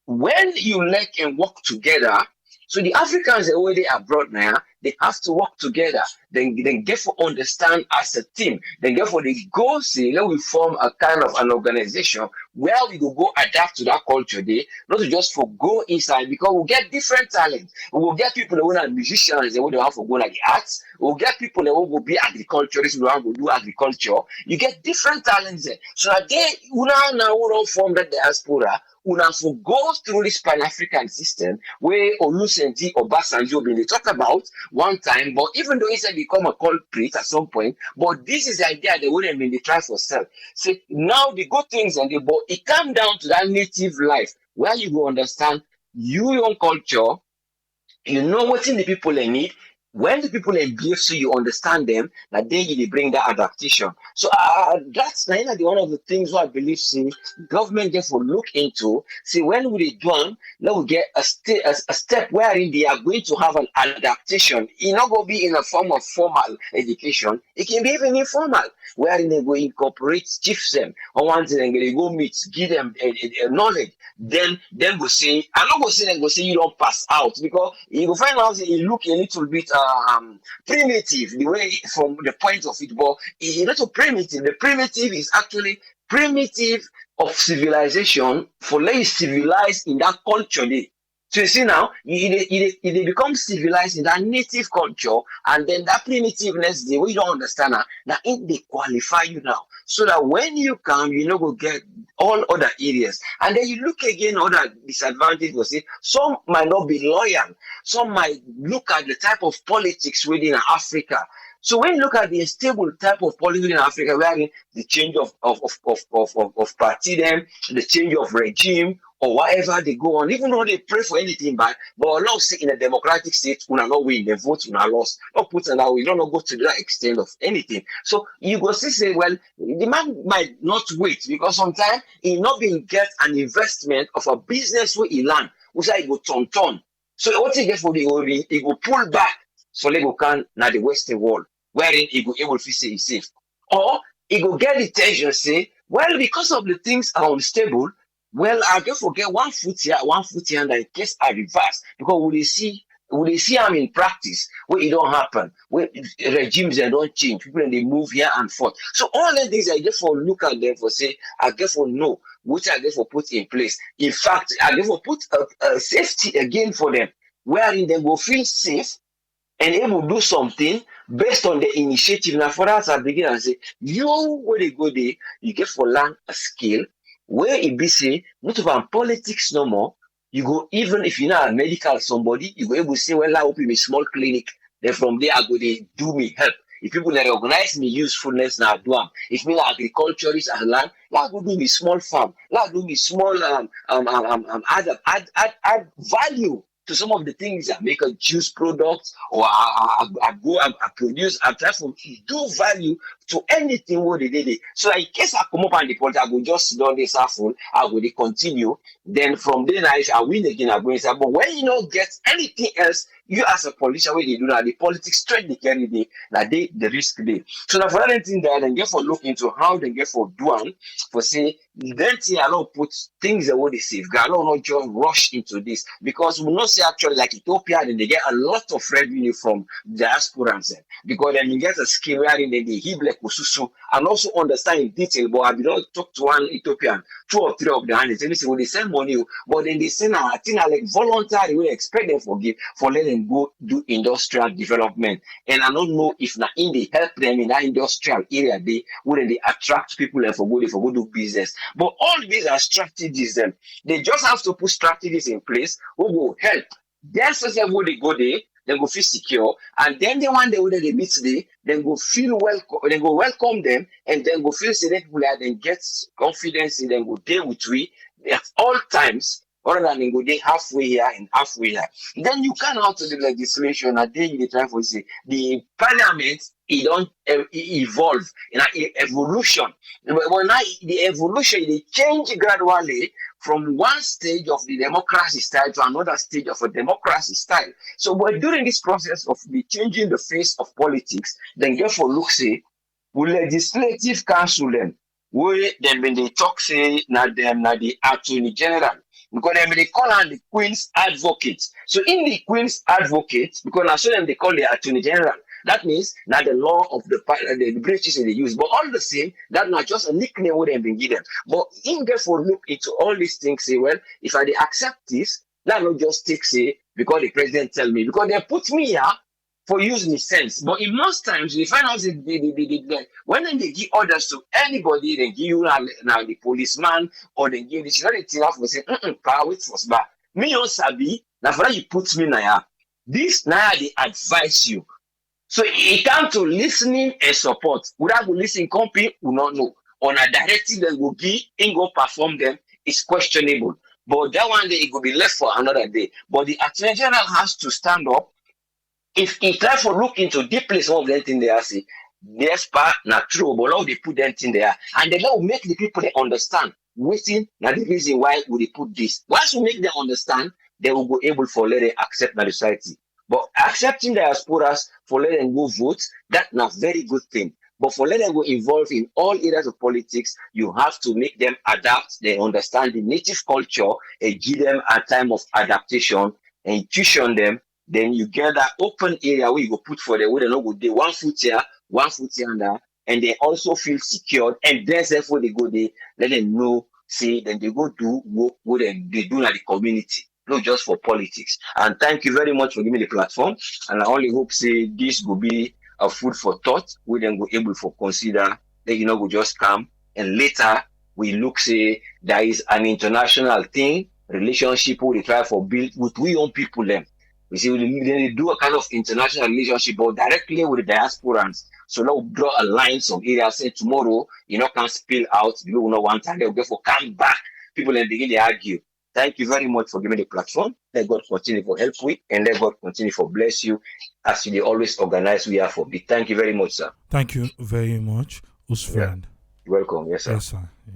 When you like and work together, so the Africans are already abroad now, they have to work together. Then get for understand as a team. Then get for the go see, let we form a kind of an organization where we go adapt to that culture there, not to just for go inside because we'll get different talents. We'll get people that want to musicians, they want to have to go like the arts. We'll get people that will be agriculturists who want to do agriculture. You get different talents there. So that they now form that diaspora. Una for go through this Pan-African system where Olusegun Obasanjo been they talk about one time, but even though he said become a culprit at some point, but this is the idea they wouldn't mean they try for self. So now the good things and the but it come down to that native life where you go understand your own culture, you know what in the people they need, when the people engage so you understand them, that then you bring that adaptation. So that's one of the things what I believe see government just will look into. See when we do one, now we get a step wherein they are going to have an adaptation. It not going to be in a form of formal education. It can be even informal, wherein they will incorporate teach them or one thing they go meet, give them a knowledge. Then go say, I'm not going to say then go say you don't pass out, because you will find out it look a little bit primitive the way from the point of it, but it's a little primitive. The primitive is actually primitive of civilization for less civilized in that culture day. So you see now, it become civilized in that native culture, and then that primitiveness, the way you don't understand that it they qualify you now. So that when you come, you know, go get all other areas. And then you look again, other disadvantage was it, some might not be loyal, some might look at the type of politics within Africa. So when you look at the stable type of politics in Africa, wherein the change of party them, the change of regime, or whatever they go on, even though they pray for anything bad, but a lot say in a democratic state, we are not win, the vote we are lost. Not put in that we don't go to that extent of anything. So you go see say, well, the man might not wait, because sometimes he not being get an investment of a business where he land, which I go turn. So what he get for the he go pull back so they go can now the Western world, wherein he go able to say he's safe. Or he go get the tension, say, well, because of the things are unstable, well, I just forget 1 foot here, 1 foot here, and in case I reverse, because we see I'm in practice where it don't happen, where regimes they don't change, people they move here and forth. So all the things I just for look at them for say, I just for know which I just for put in place. In fact, I just for put a safety again for them, wherein they will feel safe and able to do something based on the initiative. Now, for us, I begin and say, you where they go there, you get for learn a skill where it be say, not about politics no more. You go, even if you're not a medical somebody, you go able to say, well, I open a small clinic. Then from there, I go, they do me help. If people they recognize me usefulness now, do them. If me agriculturist and land, I go do me small farm. I do me small add value to some of the things I make a juice product, or I produce, I try to do value to anything what they did. So in case I come up and the point, I go just sit down this full, I will continue. Then from there, if I win again, I go inside. But when you don't get anything else, you as a politician, when they do that, the politics straight they carry the risk day. So now for that thing there, then get for look into how they get for doing, for say, then thing I don't put things that they safeguard. I don't not just rush into this, because we not say actually like Ethiopia, then they get a lot of revenue from diasporans, because then you get a skill wherein they heal like Ususu and also understand in detail. But I don't talk to one Ethiopian, 2 or 3 of the hands. They say, well, they send money, but then they send a thing like voluntary. We expect them for letting them go do industrial development. And I don't know if now in they help them in that industrial area, they wouldn't they attract people and for go do business. But all these are strategies. Then they just have to put strategies in place who will help. Their system where they go there, then go feel secure, and then the one day when they meet today, then go feel welcome, then go welcome them, and then go feel say that people then get confidence in them, go deal with we at all times, other than they go there halfway here and halfway here. Then you can out to the legislation, and then you try for say the parliament it don't evolve in an evolution. But now the evolution they change gradually from one stage of the democracy style to another stage of a democracy style. So but during this process of the changing the face of politics, then therefore look say, will legislative council them, where then when they talk say na the attorney general, because then they call on the Queen's advocate. So in the Queen's advocate, because now so them they call the attorney general. That means now the law of the British they use, but all the same, that's not just a nickname what they've been given. But in therefore look into all these things, say, well, if I accept this, that not just take say because the president tell me, because they put me here for using sense. But in most times, you find out that when they give orders to anybody, they give you now the policeman or they give this, you know, the thing off and say, power with first back. Me, you sabi, now for that you put me now. This now they advise you. So it comes to listening and support. Without listening, company will not know. On a directive that will give, and go perform them is questionable. But that one day it will be left for another day. But the Attorney General has to stand up if he try to look into deeply some of them thing they are say, yes, pa not true, but now they put them thing there, and they now make the people they understand. Waiting now the reason why would they put this. Once we make them understand, they will be able for let them accept the society. But accepting the diasporas for let them go vote, that's not very good thing. But for let them go involved in all areas of politics, you have to make them adapt. They understand the native culture and give them a time of adaptation and tuition them. Then you get that open area where you go put for them where they no go dey 1 foot here, 1 foot here and there, and they also feel secured. And then therefore they go there, let them know, say then they go do what they do at the community, not just for politics. And thank you very much for giving me the platform. And I only hope say this will be a food for thought. We then go able for consider that we just come and later we look say there is an international thing relationship we try for build with we own people them. We see they do a kind of international relationship, but directly with the diasporans. So now we draw a line some areas. Say tomorrow, can spill out. People will not want time. They'll go for come back. People then begin to argue. Thank you very much for giving the platform. Let God continue for help with, and let God continue for bless you as you always organize we are for big. Thank you very much, sir. Thank you very much, Usfriend. You're welcome. Yes, sir. Yes, sir. Yeah.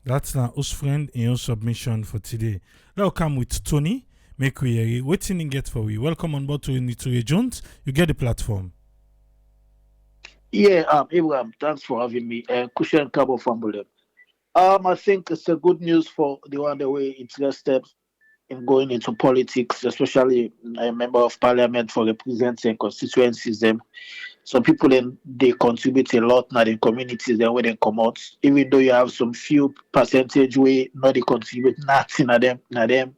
That's now Usfriend in your submission for today. Now come with Tony. Make we hear it. Waiting and get for we. Welcome on board to Nitoye Jones. You get the platform. Yeah, Abraham, thanks for having me. Kushan Kabo from Bulem. I think it's a good news for the one the way interested in going into politics, especially a member of parliament for representing constituencies. Them some people then they contribute a lot now in communities then when they come out. Even though you have some few percentage way not they contribute nothing at them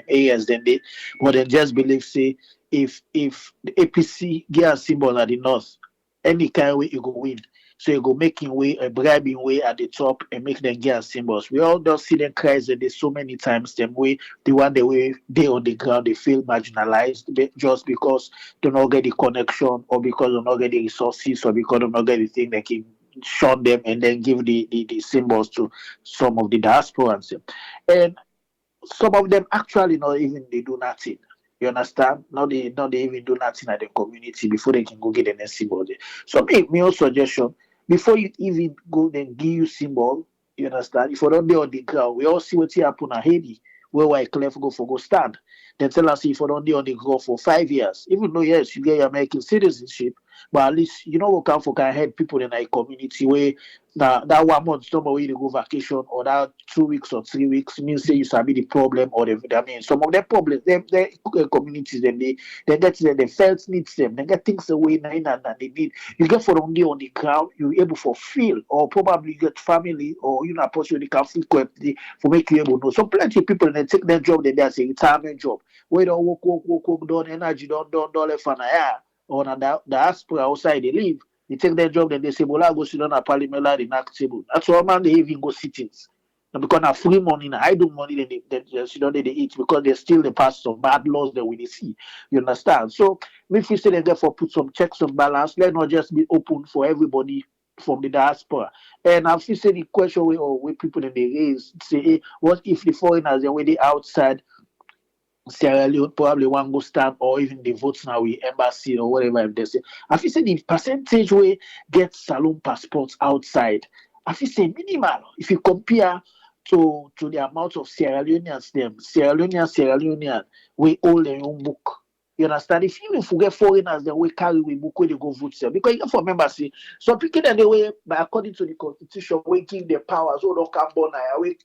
areas then they but then just believe say if the APC get a symbol at the north, any kind of way you go win. So you go making way a bribing way at the top and make them get symbols. We all don't see them cries that they so many times them way the one the way they on the ground they feel marginalized just because they don't get the connection or because they don't get the resources or because they don't get the thing that can shun them and then give the symbols to some of the diasporans. And some of them actually not even they do nothing. You understand? Not they even do nothing at the community before they can go get an symbol. So me also suggestion before you even go then give you symbol. You understand? If you don't be on the ground, we all see what happen at Haiti, where I clef go stand. Then tell us if you don't be on the ground for 5 years, even though yes you get your American citizenship, but at least you know what come for can help people in a community where that 1 month somebody to go vacation or that 2 weeks or 3 weeks means say you sabi the problem or the I mean some of their problems they communities then they get the felt needs them they get things away and they need you get for on the ground you able for feel or probably you get family or opportunity can feel quickly for make you able to know so plenty of people they take their job they as a retirement job where don't work done energy don't left and or na the diaspora outside they live. They take their job, then they say, well, I go sit down at parliament, they knock table. That's why man they even go sittings. And because na free money, na idle money, then they sit down, they eat because they still the pass some bad laws that we see. You understand? So if we say they therefore put some checks and balance, let not just be open for everybody from the diaspora. And I've seen the question where people in the raise say, hey, what if the foreigners are already outside Sierra Leone probably one go stand or even the votes now with embassy or whatever if they say. I feel say the percentage we get saloon passports outside, I feel say minimal. If you compare to the amount of Sierra Leoneans them, Sierra Leonean, we all their own book. You understand? If you forget foreigners, then we carry we book where they go vote them. Because you have for member see, some people that they way, but according to the constitution, we give the powers, all don't come born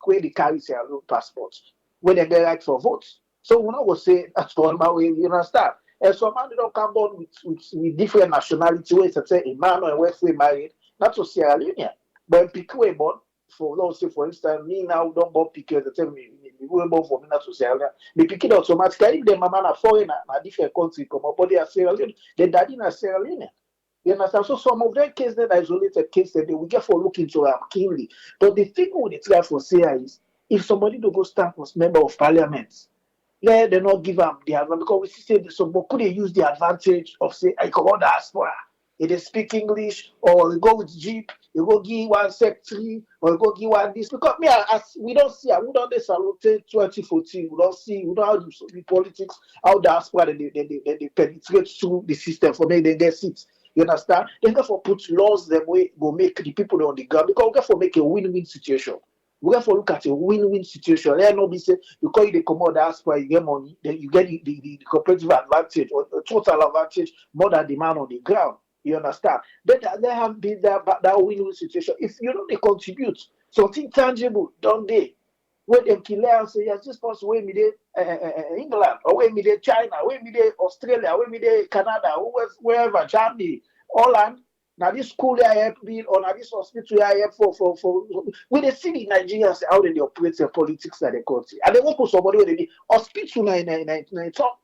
where they carry Sierra Leone passports, where they get right for votes. So we not go say that's one man way, you understand? And so man they don't come born with different nationality ways to say a man or a wife we married, not to Sierra Leone. But pick way born for let's say for instance, me now don't born pick that tell me we born for me not to Sierra Leone. Me pick it automatically if the mama na foreigner, na different country come up, but they are Sierra Leone, the daddy na Sierra Leone. You understand? So some of them cases that isolated case that they will get for look into keenly. But the thing we try for say is if somebody don't go stand as member of parliament, let them not give them the advantage because we see say some people could use the advantage of say I come on diaspora. they speak English, or you go with Jeep, you go give one secretary, or you go give one this. Because me, as we don't see, we don't salute 2014, we don't see, we don't how the politics, how diaspora they penetrate through the system for make them get seats. You understand? They therefore put laws them way go make the people on the ground because we therefore make a win-win situation. We therefore look at a win-win situation. Let not be say because you come out diaspora, you get money, then you get the competitive advantage or the total advantage more than the man on the ground. You understand? Then there have been that win-win situation. If you don't they contribute something tangible, don't they? When them kill and say, yes, this person where me there England, or where me there China, where me there Australia, where me there Canada, wherever, Germany, Holland. Now this school I have been, or now this hospital I have for when they see the Nigerians how they operate their politics in the country. And they work with somebody where they be hospital in top.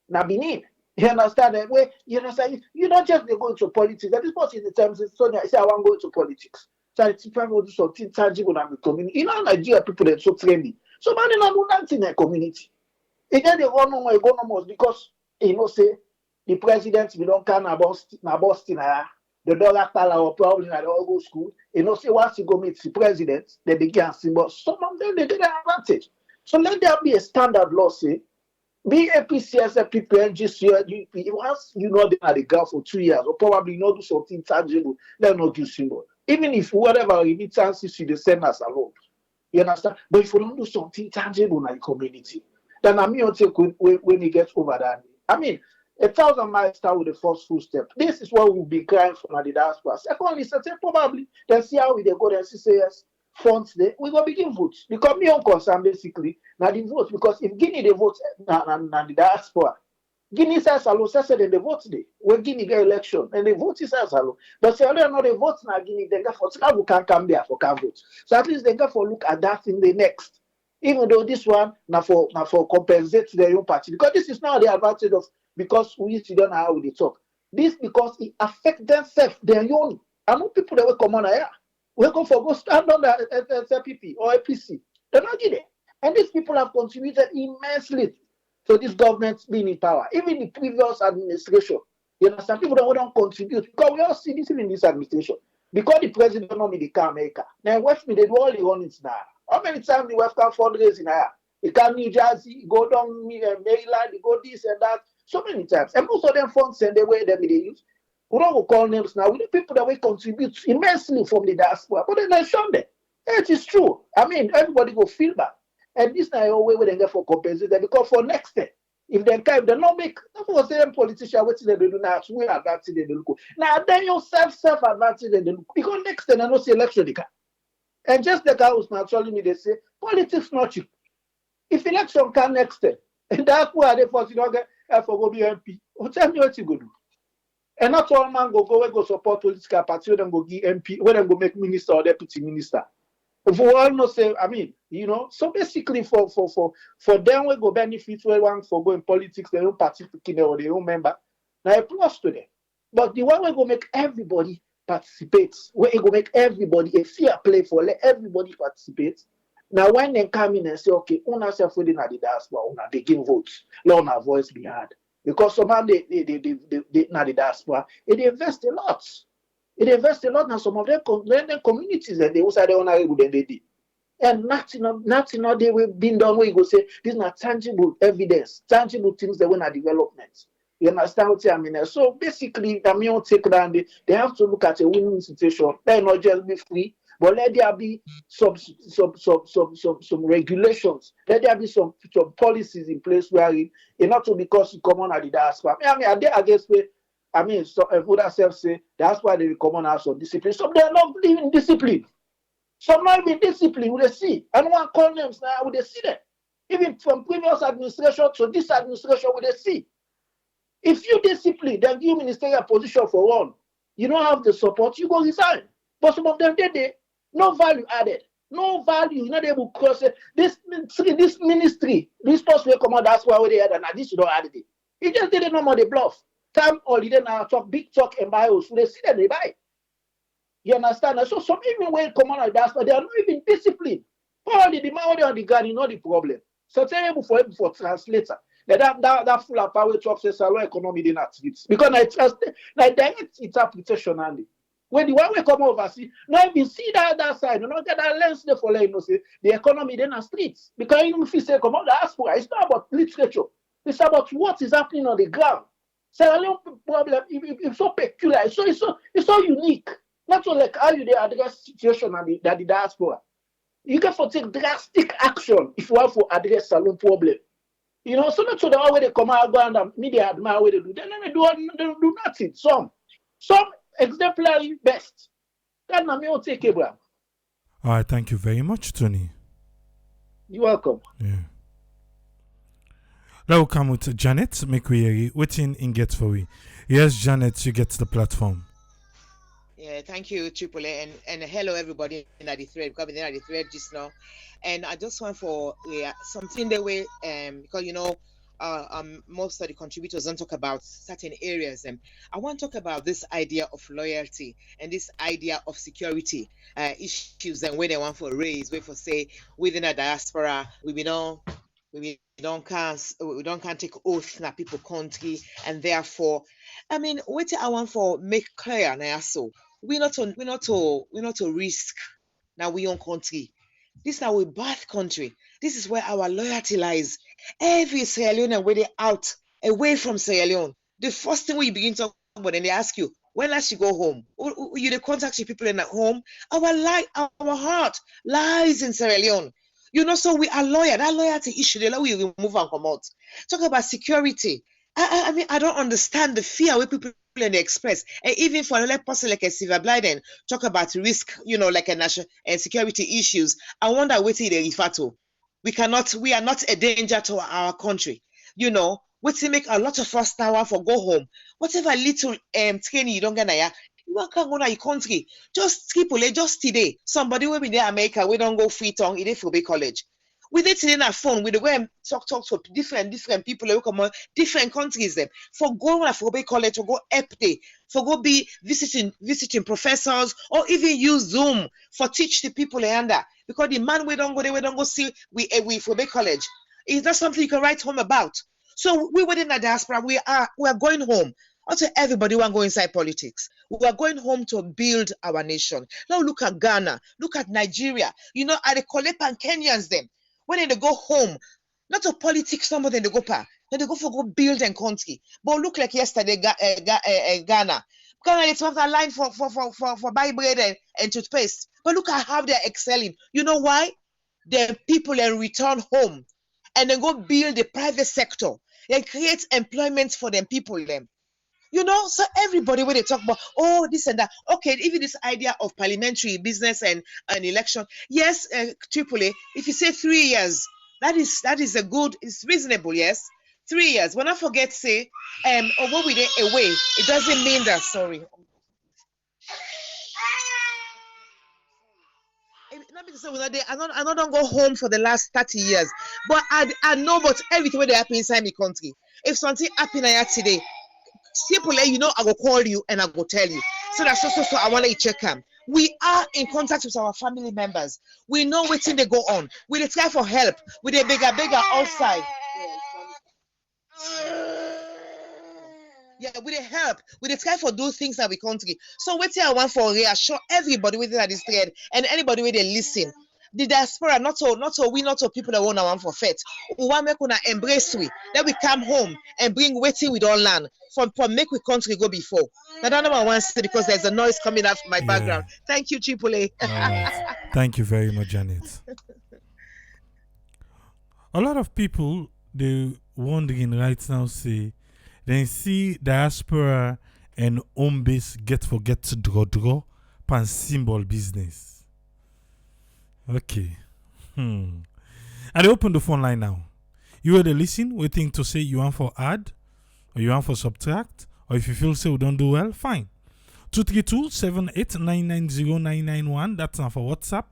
Now Benin. You understand that way? You understand? You don't just go into politics. That is what in the terms of Sonia say I want to go into politics. So it's time to do something tangible in the community. You know, Nigeria people that are so trendy. So man, they don't do nothing in the community. And then they run on economies because you know say the president we don't can Boston, the dollar or probably at the old school. You know, say once you go meet the president, then they get symbol. Some of them they get an advantage. So let there be a standard law say. Be APCS, people, NGC, once you know they are the girl for 2 years, or probably not do something tangible, they'll not give symbol. Even if whatever remittances you send us alone. You understand? But if you don't do something tangible in the community, then I'm going to take when you get over that. I mean, 1,000 miles start with the first full step. This is what we'll be crying for the diaspora. Secondly, probably, then see how we go, then see say yes. Funds there, we go begin votes because me on concern basically now the vote because if Guinea they vote na the diaspora, Guinea says alone says then the vote day when Guinea get election and the vote says alone. But say already not the votes na Guinea they get for Chicago can come there for can vote. So at least they get for look at that in the next. Even though this one now for compensate their own party because this is now the advantage of because we see don't know how we talk. This because it affects themselves their own. I know people that will come on here. We're going for go stand on the SLPP or APC. They're not getting it. And these people have contributed immensely to this government being in power. Even the previous administration. You understand? People don't contribute. Because we all see this in this administration. Because the president don't need the car America. Now West me, they do all the runnings now. How many times the West can fundraise in here? They come New Jersey, go down Maryland, they go this and that. So many times. And most of them funds and the way that they use. We don't call names now. We need people that will contribute immensely from the diaspora. But then I show them. It is true. I mean, everybody go feel that. And this now a way where they get for compensate them because for next time, if they not make, that was the politician what they do now, we advantage they look. Now then you self-advantage they look. Because next time I know see election they can. And just the guy who's not telling me they say politics not cheap. If election can next time, and that's why they force you don't get for go be MP. Tell me what you go do. And not all man go support political party, then go give MP, when them go make minister or deputy minister. If we all know say, I mean, you know, so basically for them we go benefit where one for going politics, their own party or their own member. Now a plus to them. But the one we go make everybody participate, where it go make everybody a fair play for let everybody participate. Now when they come in and say, okay, una self within the diaspora, una begin votes, let our voice be heard. Because some of them, they now the diaspora, they invest a lot. They invest a lot now. Some of them communities that they also don't know what they did. And nothing they will been done where you go say, these are tangible evidence, tangible things that were not development. You understand what I mean? So basically, I mean, take down they have to look at a win-win situation. They not just be free, but let there be some regulations. Let there be some policies in place where it not to because you come on at the diaspora. I mean, are they against me? I mean, so if self say that's why they will come on as some discipline. Some they are not even discipline. Some not even discipline. We see. I don't want to call names now. We see them. Even from previous administration to this administration, we see. If you discipline, then give ministerial position for one. You don't have the support, you go resign. But some of them they no value added, no value. You're not able to cross it. This ministry, this person will come out. That's why they had and this you don't add it. He just didn't know more the bluff. Time holiday now talk big talk and buy us. They see that they buy. You understand? So some even when come on like that, but they are not even disciplined. Probably the man on the ground, you know the problem. So terrible for him for translator. That full of power to access salon economy in at streets. Because like direct interpretation only. When the one we come overseas, now if you see that side, you know, get that lens there for like, you know, say the economy then are streets. Because even if you say come out the diaspora, it's not about literature. It's about what is happening on the ground. Sierra Leone problem it's so peculiar, it's so unique. Not so like how you they address situation and the diaspora. You can for take drastic action if you want to address Salon problem. You know, so not so the way they come out and media admire what they do. Then they do nothing. Some exemplary best. That na me will take Abraham. All right, thank you very much, Tony. You're welcome. Yeah. Now we'll come with Janet. Make we hear you. Waiting in get for we. Yes, Janet, you get the platform. Yeah, thank you, Triple A, and hello everybody in the thread. Coming in the thread just now, and I just want for something the way because you know most of the contributors don't talk about certain areas, and I want to talk about this idea of loyalty and this idea of security issues and where they want for raise, where for say within a diaspora we don't can't take oath na people country, and therefore I mean what I want for make clear now so we're not to risk now we own country. This is our birth country. This is where our loyalty lies. Every Sierra Leone where they out away from Sierra Leone, the first thing we begin to talk about, and they ask you, when last you go home? You the contact your people in at home. Our heart lies in Sierra Leone. You know, so we are loyal. That loyalty issue, the law we remove and come out. Talk about security. I mean, I don't understand the fear where people in the express. And even for another person like a Silver Blyden, talk about risk, you know, like a national and security issues. I wonder what they refer to. We are not a danger to our country. You know, what make a lot of us now for go home. Whatever little training you don't get there, you can't go to your country. Just today. Somebody will be there America, we don't go free tongue, it is for big college. We did it in our phone, we go and talk to different people who come on different countries them. For go for big college or go up day, for go be visiting professors, or even use Zoom for teach the people under. Because the man we don't go see we for big college. It's not something you can write home about. So we within the diaspora, we are going home. Also, everybody want to go inside politics. We are going home to build our nation. Now look at Ghana, look at Nigeria. You know, at the Kolepa and Kenyans them. When they go home, not to politics, somebody they go pa. Then they go for go build and country. But look like yesterday, Ghana. Ghana, it's have a line for buy bread and toothpaste. But look at how they're excelling. You know why? The people then return home and then go build the private sector and create employment for them people them. You know, so everybody when they talk about this and that, okay, even this idea of parliamentary business and an election, yes, Tripoli, if you say 3 years, that is a good, it's reasonable, yes, 3 years. When I forget say, or what we did away, it doesn't mean that. Sorry. Not because I don't go home for the last 30 years, but I know about everything where they happen inside my country. If something happen here today. People let you know, I will call you and I will tell you. So that's so I want to check them. We are in contact with our family members. We know what thing they go on. We try for help. We they bigger outside. Yeah, we help. We try for do things that we country. So what I want for reassure everybody within this thread and anybody where they listen. The diaspora, not to people that want for faith. We want make una embrace we. Then we come home and bring waiting we don't learn from make we country go before. Now that I want to say because there's a noise coming out from my background. Thank you, Chipole. Right. Thank you very much, Janet. A lot of people they wondering right now say they see diaspora and home base get to draw pan symbol business. Okay. And I open the phone line now. You already listen, waiting to say you want for add, or you want for subtract, or if you feel say we don't do well, fine. 232-78990-991. That's not for WhatsApp.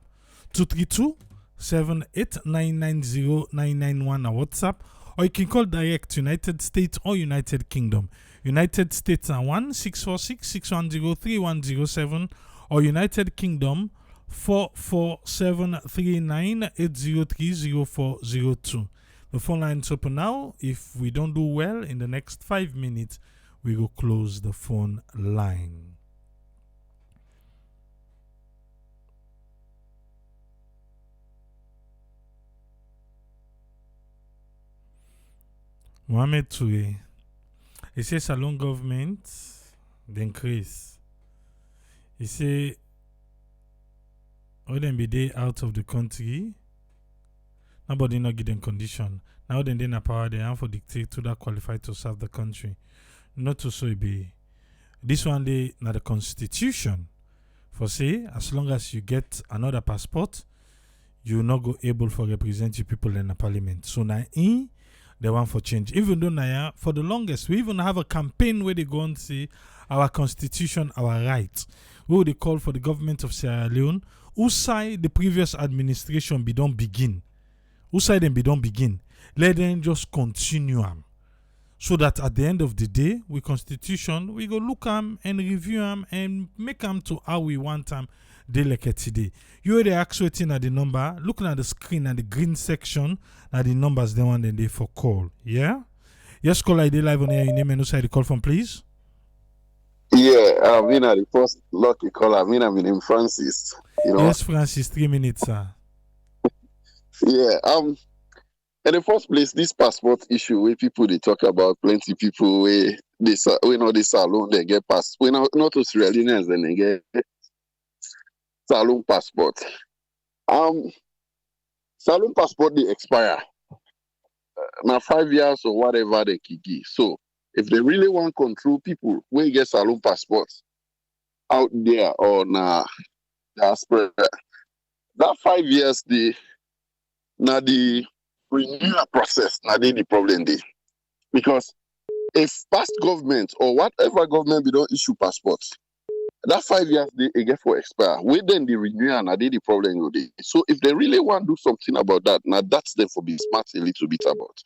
232-78990-991 on WhatsApp. Or you can call direct United States or United Kingdom. United States are 1-646-610-3107 or United Kingdom 44739-803-0402. The phone line's open now. If we don't do well in the next 5 minutes, we will close the phone line. Mohamed Touré. He says Salon government the increase. He say all them be day out of the country. Nobody not give them condition. Now then na power they have for dictate to that qualified to serve the country. Not to so it be. This one day na the constitution. For say as long as you get another passport, you not go able for represent you people in the parliament. So now they want for change. Even though now for the longest, we even have a campaign where they go and say our constitution, our rights. We would call for the government of Sierra Leone, who side the previous administration be don't begin. Who side them be don't begin. Let them just continue them. So that at the end of the day, we constitution, we go look them and review them and make them to how we want them. They like it today. You already ask waiting at the number, looking at the screen at the green section, at the numbers they want and they for call. Yeah? Yes, call ID live on air. Your name and who the call from, please. Yeah, I mean, the first lucky caller. I mean, name Francis. You know. Yes, Francis. 3 minutes, sir. Yeah. In the first place, this passport issue where people they talk about, plenty people where they know this salon they get pass. We not to Sierra Leoneans and they get salon passport. Salon passport they expire. Now 5 years or whatever they kiki. So if they really want control people, we get salon passports out there on diaspora. That 5 years the renewal process, the problem there. Because if past government or whatever government we don't issue passports, that 5 years they get for expire. We then the renewal and the problem with it. So if they really want to do something about that, now that's them for being smart a little bit about.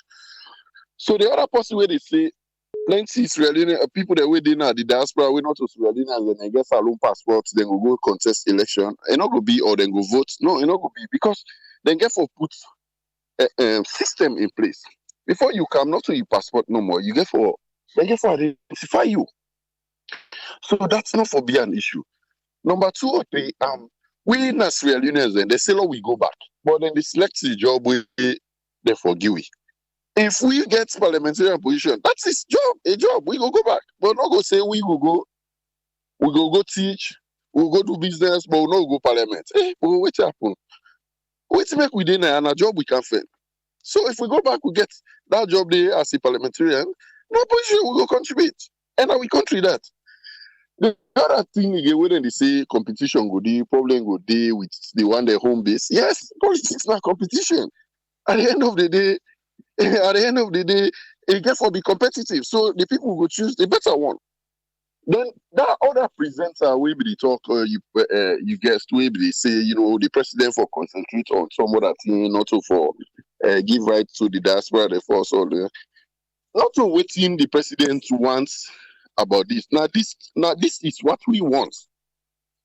So the other person where they say plenty Israeli people that we did now the diaspora, we not to Israeli and then they get salon passports, then go contest election. It not go be or then go vote. No, it not go be because then get for put system in place. Before you come, not to your passport no more, you get for identify you. So that's not for be an issue. Number 2 or 3, we in Sierra Leoneans then they say we go back. But then they select the job we they forgive we. If we get parliamentary position, that's his job, a job. We go back. But not go say we go teach, we go do business, but we not go parliament. But wait happen. Wait to make we did and a job we can find. So if we go back, we get that job there as a parliamentarian, no position we go contribute. And now we country that. The other thing again, when they say competition go there, problem go there with the one their home base. Yes, politics not competition. At the end of the day, it gets for be competitive. So the people will choose the better one. Then that other presenter will be the talk you guessed will be say, the president for concentrate on some other thing, not to for give right to the diaspora the force all the not to waiting the president wants about this. Now this is what we want.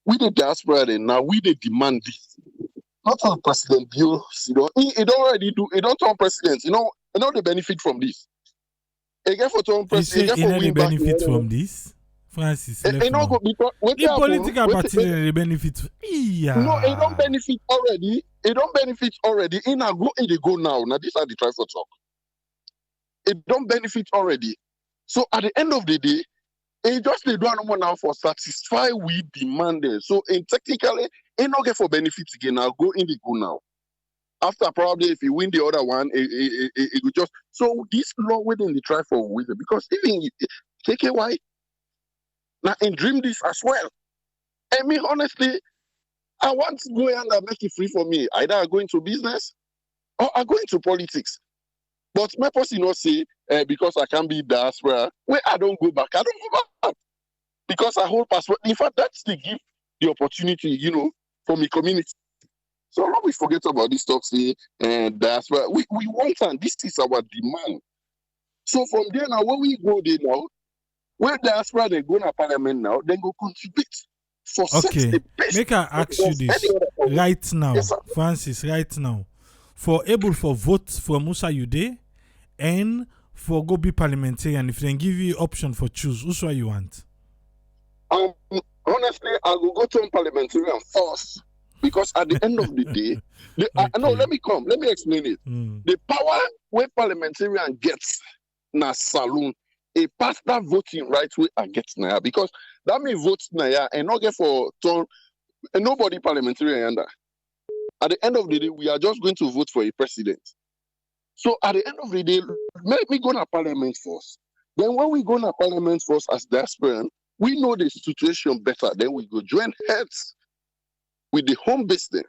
We the diaspora then now we the demand this. Not on President Bill, it already do it don't turn president, the benefit from this. Again for turn president, the benefit from this. Francis, the political party they benefit. Yeah. No, it don't benefit already. It don't benefit already. In a go, they go now. Now these are the try for talk. It don't benefit already. So at the end of the day, it just they do no more now for satisfy we demanded. So technically, it not get for benefits again. Now go in the go now. After probably if you win the other one, it will just so this law within the try for with it because even KKY. Now, and dream this as well. I mean, honestly, I want to go and make it free for me. Either I go into business or I go into politics. But my person not say, because I can't be diaspora, where I don't go back. I don't go back. Because I hold passport. In fact, that's the give the opportunity, for my community. So don't we forget about this talk, say, diaspora. We want and this is our demand. So from there now, when we go there now, where diaspora they go to parliament now, they go contribute for okay. the best. Make I ask you this right now, yes, Francis, right now. for able for vote for Musa Yude and for go be parliamentarian. If they give you option for choose, which one you want? Honestly, I will go to parliamentarian first because at the end of the day, no, let me explain it. The power where parliamentarian gets na saloon, a past that voting right way I get now because that may vote now and not get for turn and nobody parliamentarian under. At the end of the day, we are just going to vote for a president. So at the end of the day, let me go to parliament first. Then when we go to parliament first as the aspirant, we know the situation better. Then we go join heads with the home business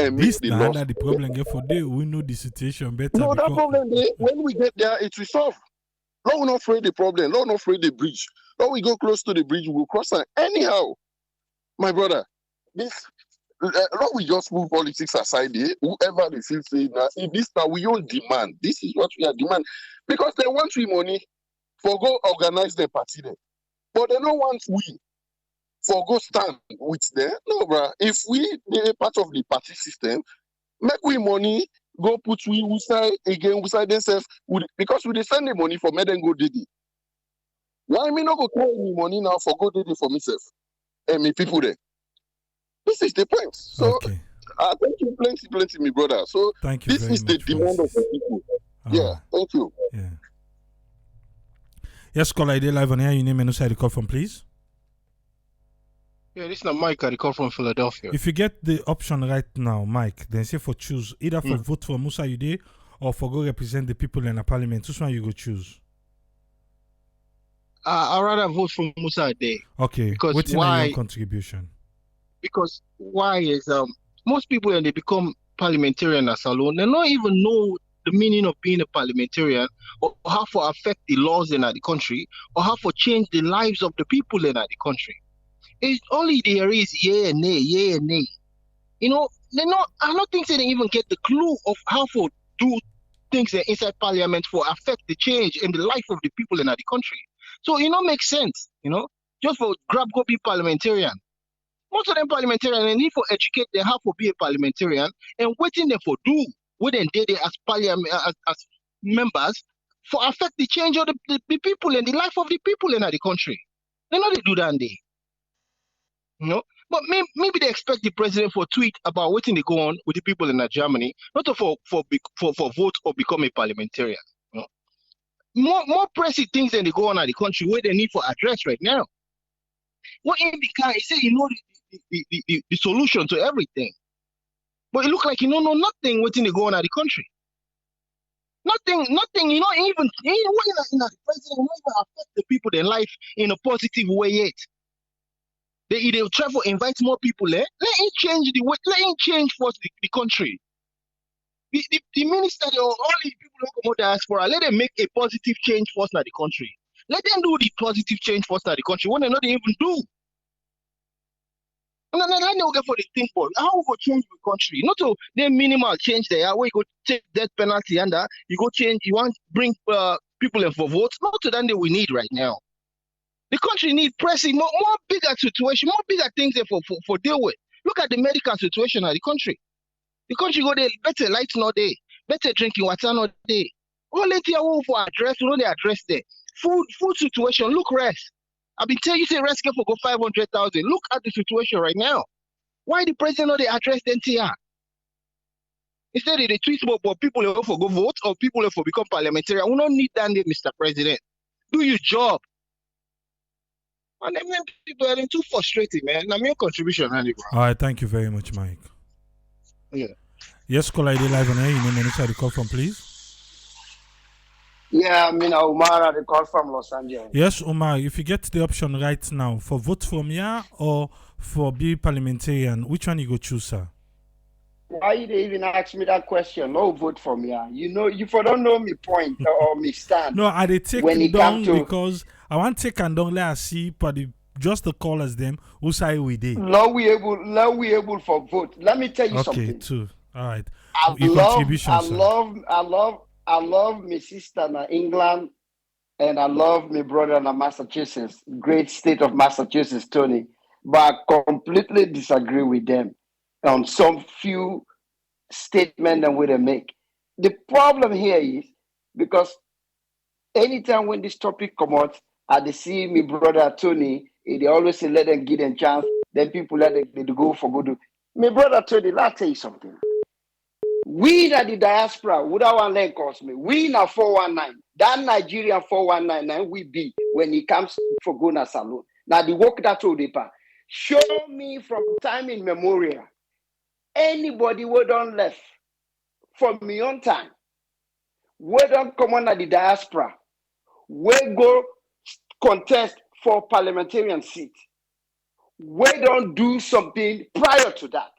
and this make the laws. The problem get for day we know the situation better. No, that problem when we get there, it will solve. Let we not afraid the problem. Let we not afraid the bridge. Let we go close to the bridge, we'll cross it. Anyhow, my brother, this. Let we just move politics aside here. Whoever they feel say now, this now we all demand. This is what we are demand because they want we money for go organize their party there, but they don't want we for go stand with them. No, bro. If we be part of the party system, make we money go put we side again we side themselves because we send the money for me then go did it. Why me not go call me money now for go did it for myself and me people there? This is the point. So thank you plenty, my brother. So thank you this is the demand of the people. Yeah, thank you. Yeah. Yes, caller, I did live on here. You name and who the call from, please. Yeah, this is not Mike. I call from Philadelphia. If you get the option right now, Mike, then say for choose either for vote for Musa Yude or for go represent the people in the parliament. Which one you go choose? I'd rather vote for Musa Yude. Okay. Because what's your contribution? Because why is most people when they become parliamentarian as alone, they don't even know the meaning of being a parliamentarian or how to affect the laws in the country or how to change the lives of the people in the country. It's only there is yay and nay. You know, I don't think they even get the clue of how to do things inside parliament for affect the change in the life of the people in the country. So makes sense, just for go be parliamentarian. Most of them parliamentarians, they need to educate them how to be a parliamentarian and waiting them for do what they did as parliament as members for affect the change of the people and the life of the people in the country. They know they do that day. But maybe they expect the president for tweet about what they go on with the people in Germany, not for vote or become a parliamentarian. More pressing things than they go on at the country where they need for address right now. What in the car, he said the solution to everything. But it looked like know nothing what's in the going on in the country. Nothing, even in the president will even affect the people in life in a positive way yet. They either travel, invite more people there. Let him change the way, let him change first the country. The minister or all the people who come out diaspora, let them make a positive change first in the country. Let them do the positive change first in the country. What they not even do. No, let them go for the thing for how we go change the country. Not to the minimal change there, where you go take death penalty under, you go change, you want to bring people in for votes. Not to that we need right now. The country needs pressing more bigger situation, more bigger things there for deal with. Look at the medical situation of the country. The country go there, better lights not there, better drinking water not there. All let you for address, we know they address there. Food situation, look rest. I've been telling you say rest for go 500,000. Look at the situation right now. Why the president not they address the NTR? Instead they tweet about people who for go vote or people who for become parliamentarian. We don't need that, Mr. President. Do your job. And then people are too frustrated, man. Now, your contribution, Andy. All right, thank you very much, Mike. Yeah. Yes, call ID live on air. You name and where the call from, please. Yeah, Umar, I call from Los Angeles. Yes, Umar, if you get the option right now for vote from here or for be parliamentarian, which one you go choose, sir? Why you even ask me that question? No vote from here. You for don't know me point or me stand. No, I take it down because I want to take and down let us see but just the callers them who say we did. Now we able for vote. Let me tell you something. Okay, too. All right. I love my sister in England and I love my brother in Massachusetts, great state of Massachusetts, Tony. But I completely disagree with them on some few statement and what they make. The problem here is because anytime when this topic come out, I see me brother Tony, they always say let them give them chance, then people let them go for good. My brother Tony, let's tell you something. We at the diaspora, without one leg cost me. We in a 419. That Nigerian 4199 we be when it comes for Gona Salon. Now the work that told the show me from time in memorial. Anybody who don't left from me on time, we don't come on at the diaspora, we go contest for parliamentarian seat. We don't do something prior to that.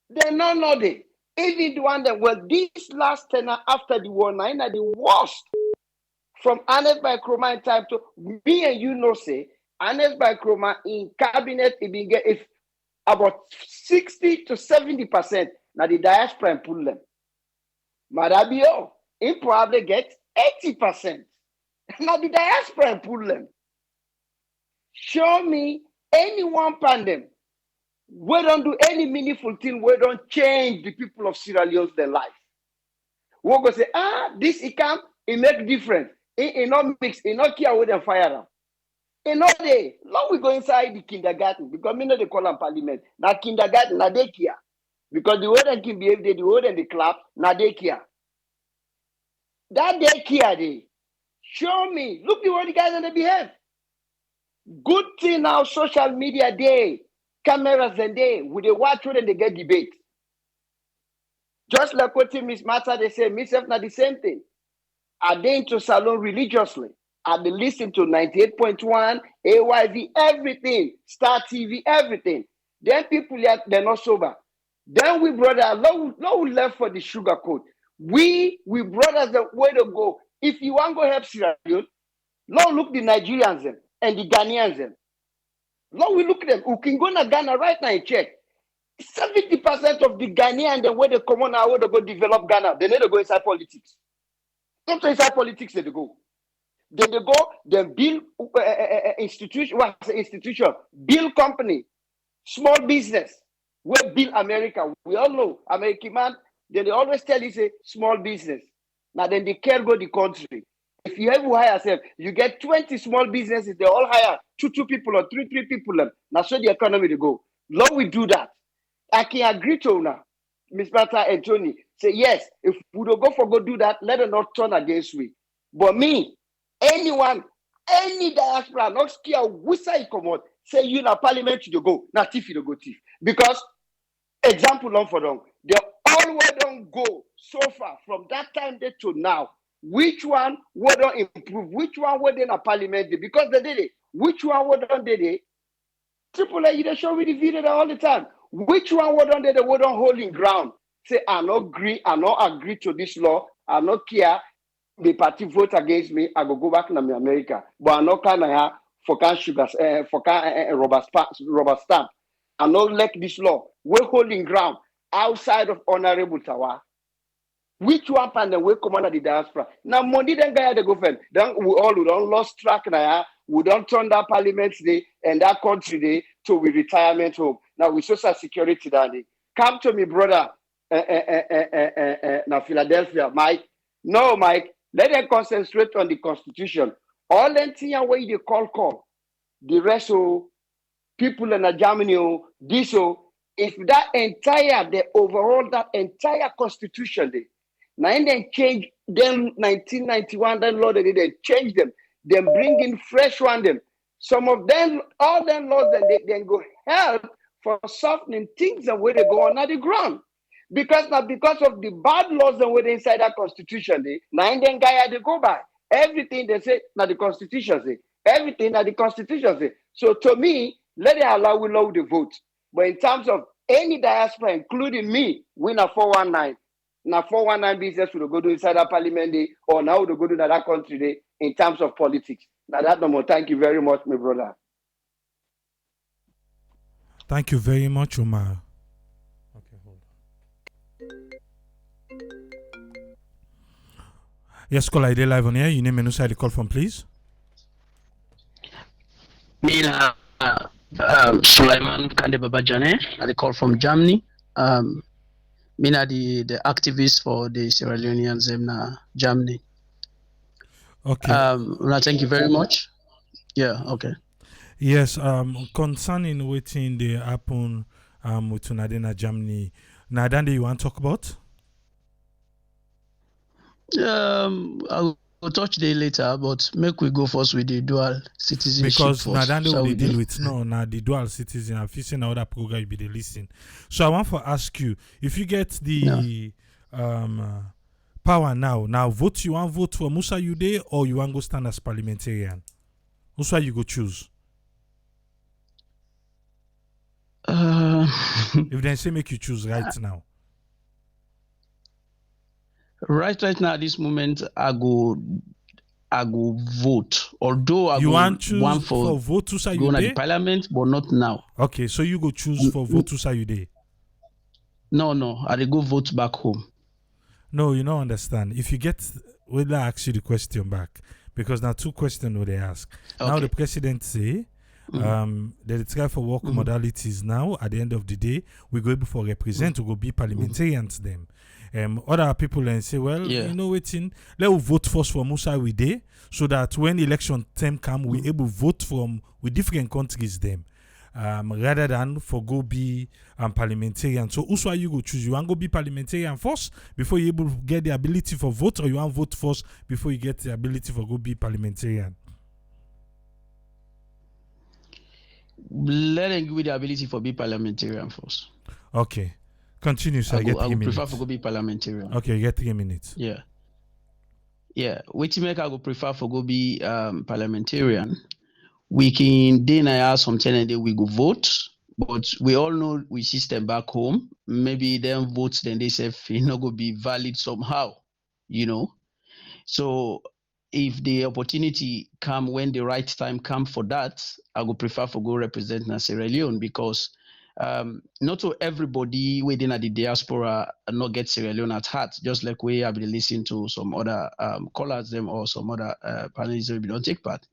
They don't know they. Even the one that well, this last tenor after the war, nine are the worst. From Anes by Chroma in time to me and you know say Anes by Chroma in cabinet it be get if about 60 to 70% now the diaspora and pull them. Madabio, it probably get 80%. Now the diaspora and pull them. Show me anyone pandem. We don't do any meaningful thing. We don't change the people of Sierra Leone's their life. We're going to say, this it can, it make difference. It not mix, it not care with them fire them. In all day, now we go inside the kindergarten because me know they call them parliament. Now kindergarten, now they care. Because the way they can behave, the way they clap, now they care. That they care, they show me. Look the way the guys and they behave. Good thing now, social media day, cameras and day, with the watch and they get debate. Just like what Miss Martha they say, myself not the same thing. Are they into salon religiously? Are they listen to 98.1, AYV, everything, Star TV, everything. Then people they're not sober. Then we brother, no we left for the sugar coat. We brothers the way to go. If you want to go help Sierra Leone, now look the Nigerians and the Ghanaians. Now we look at them. We can go to Ghana right now and check. 70% of the Ghanaians, the way they come on now, where they go develop Ghana, they need to go inside politics. Not inside politics, they go. Then they go, then build institution, build company, small business. We build America. We all know American man. Then they always tell you say small business. Now then they care go the country. If you have to hire yourself, you get 20 small businesses. They all hire two people or three people. Now so the economy to go. Long we do that. I can agree to now, Ms. Martha and Tony. Say yes. If we don't go do that, let them not turn against we. But me, anyone, any diaspora, not scared which side come out, say you na parliament you go, not thief you go thief. Because example long for them, they always don't go so far from that time day to now. Which one would don't improve? Which one would in a parliament day? Because they did it. Which one would don't did it? Triple A, they show me the video all the time. Which one would don't they would don't hold in ground? Say I not agree to this law. I not care. The party vote against me, I go back to America. But I no can for can sugar for can rubber stamp. I no like this law. We're holding ground outside of honorable Tawa. Which one pan the way come under the diaspora? Now money then guy the government. Then we don't lost track now. We don't turn that parliament day and that country day to we retirement home. Now we social security that day. Come to me, brother. Now Philadelphia, Mike. No, Mike. Let them concentrate on the constitution. All that thing where they call. The rest of people in Germany, this if that entire, they overhaul that entire constitution, now then change them 1991, then law they change them, then bring in fresh one them. Some of them, all them laws, then they go help for softening things and where they go on the ground. Because of the bad laws and where inside that constitution, now then guy they go by. Everything they say, now the constitution say. Everything that the constitution say. So to me, let it allow we know the vote. But in terms of any diaspora, including me, we na 419. Now 419 business will go to inside that parliament day, or now we go to that country day in terms of politics. Now that no more. Thank you very much, my brother. Thank you very much, Umar. Okay, hold on. Yes, call ID live on here. You name and who the call from, please. Me, Sulaiman Kande Babajane. I call from Germany. Me na the activist for the Sierra Leoneans in Germany. Okay. Una, thank you very much. Yeah, okay. Yes, concerning waiting the happen with Unadena Germany. Nadande, you want to talk about? I'll touch day later, but make we go first with the dual citizenship Because first. Nadande Shall will we deal do? with the dual citizen. I've seen other program you be the listen. So I want to ask you if you get the power now vote, you want vote for Musa Yude or you want go stand as parliamentarian? Which one you go choose? If they say make you choose right now. Right now at this moment, I go vote. Although I You go want choose one for vote to say go you to the dey? parliament, but not now. Okay, so you go choose for vote to say you dey. No, I dey go vote back home. No, you don't understand. If you get, will I ask you the question back? Because now two questions will they ask. Okay. Now the president say, they try for work modalities now. At the end of the day, we go able for represent to go be parliamentarians them. Other people then say, well, you know waiting, let us vote first for Musa Wide so that when election time come, we able vote from with different countries them. Rather than for go be parliamentarian. So who's why you go choose? You want go be parliamentarian first before you able to get the ability for vote, or you want vote first before you get the ability for go be parliamentarian? Let them give you the ability for be parliamentarian first. Okay. Continue, so I get 3 minutes. I would prefer for go be parliamentarian. Okay, you get 3 minutes. Yeah. Which make I go prefer for go be parliamentarian. We can deny something and then we go vote, but we all know we system back home. Maybe them votes then they say it not go be valid somehow, you know. So if the opportunity come when the right time come for that, I would prefer for go represent Sierra Leone because not to everybody within the diaspora not get Sierra Leone at heart. Just like we have been listening to some other callers them or some other panelists that don't take part.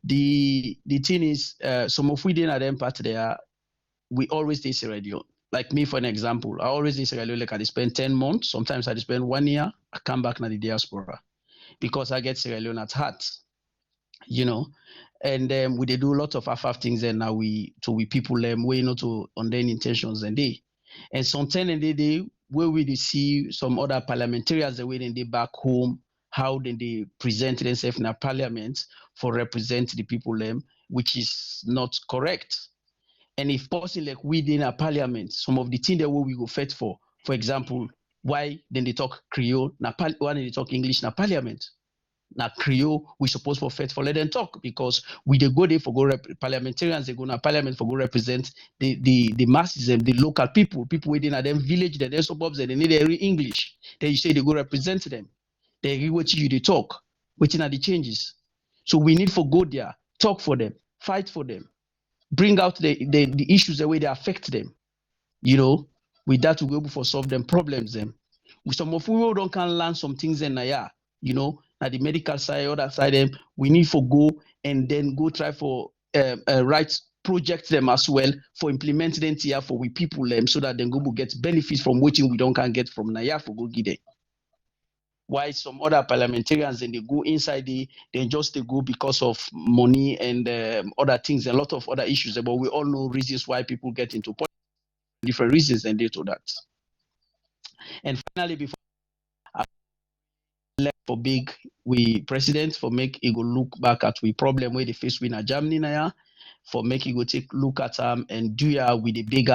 The thing is, some of we didn't have them part there. We always stay Sierra Leone. Like me, for an example, I always stay Sierra Leone. Like I spend 10 months. Sometimes I spend 1 year. I come back to the diaspora because I get Sierra Leone at heart, you know. And we they do a lot of half things, and now we people we not to on their intentions and they. And sometimes they where we see some other parliamentarians the way they back home, how then they present themselves in the parliament for represent the people which is not correct. And if possible, like within a parliament, some of the things that we go fight for example, why then they talk Creole, why they talk English in parliament? Now Creole, we supposed for fight for let them talk because we they go there for go parliamentarians, they go to parliament for go represent the masses and the local people within them village, their suburbs, and they need to read English. Then you say they go represent them. They read what you they talk, waiting at the changes. So we need for go there, talk for them, fight for them, bring out the issues the way they affect them. You know, with that to be able to solve them problems them. With some of we don't can learn some things in you know, at the medical side, other side, we need for go and then go try for right project them as well for implementing them here for we people them so that then go get benefits from what we don't can get from Naya for go get it. Why some other parliamentarians and they go inside they just they go because of money and other things, a lot of other issues. But we all know reasons why people get into politics, different reasons and they do that. And finally, before I left for big, we president for make it go look back at we problem where they face with Germany now, for make it go take look at and do with the big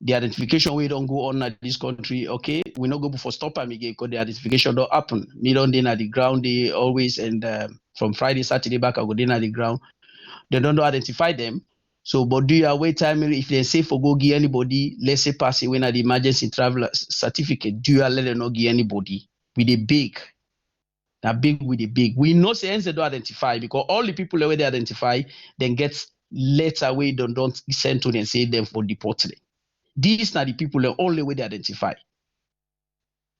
the identification we don't go on at this country, okay, we not go before stop them again because the identification don't happen. Me don't then at the ground they always and from Friday, Saturday back I go then at the ground. They don't identify them. So but do you wait time if they say for go give anybody, let's say pass away at the emergency travel certificate, do you let them not give anybody with a big. Now big with a big. We know say they don't identify because all the people where they identify then get letter way don't send to them say them for deported. These are the people the only way they identify.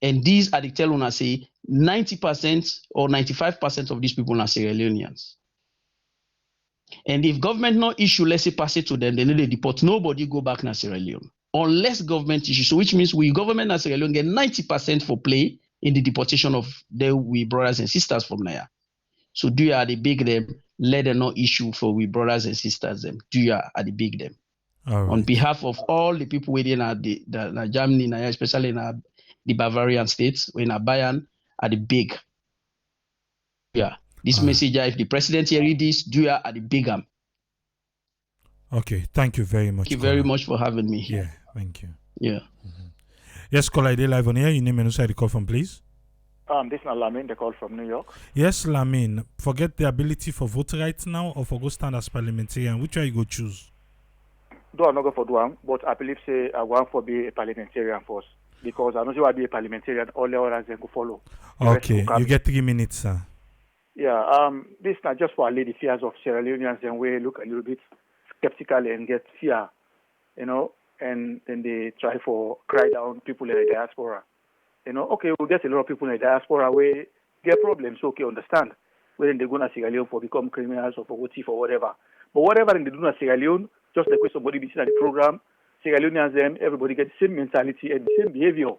And these are the tell when I say 90% or 95% of these people are Sierra Leoneans. And if government not issue, let's say pass it to them, they need to deport. Nobody go back to Sierra Leone. unless government issue. So which means we government as Sierra Leone get 90% for play in the deportation of their we brothers and sisters from there. So do you are the big them, let them not issue for we brothers and sisters them. Do you are the big them. All right. On behalf of all the people within the Germany, especially in the Bavarian states, in Bayern, are the big. Yeah. This message, if the president here read this, do you are the big am. Okay, thank you very much. Thank you very much for having me here. Yeah, thank you. Yeah. Yes, caller, I did live on here. Your name and who the call from, please. This is Lamin, the call from New York. Yes, Lamin. Forget the ability for vote right now or for go stand as parliamentarian. Which one you go choose? Do I not go for one, but I believe say I want for be a parliamentarian first. Because I know you want to be a parliamentarian, all the others then go follow. Okay, you get 3 minutes, sir. Yeah, this is not just for allay the fears of Sierra Leoneans and we look a little bit skeptical and get fear, and then they try for cry down people in the diaspora. Okay, we'll get a lot of people in the diaspora where get problems, okay, understand. When they go to Sierra Leone for become criminals or for go thief or whatever. But whatever they do in Sierra Leone, just like when somebody be seen at the program, Sierra Leoneans them, everybody get the same mentality and the same behavior.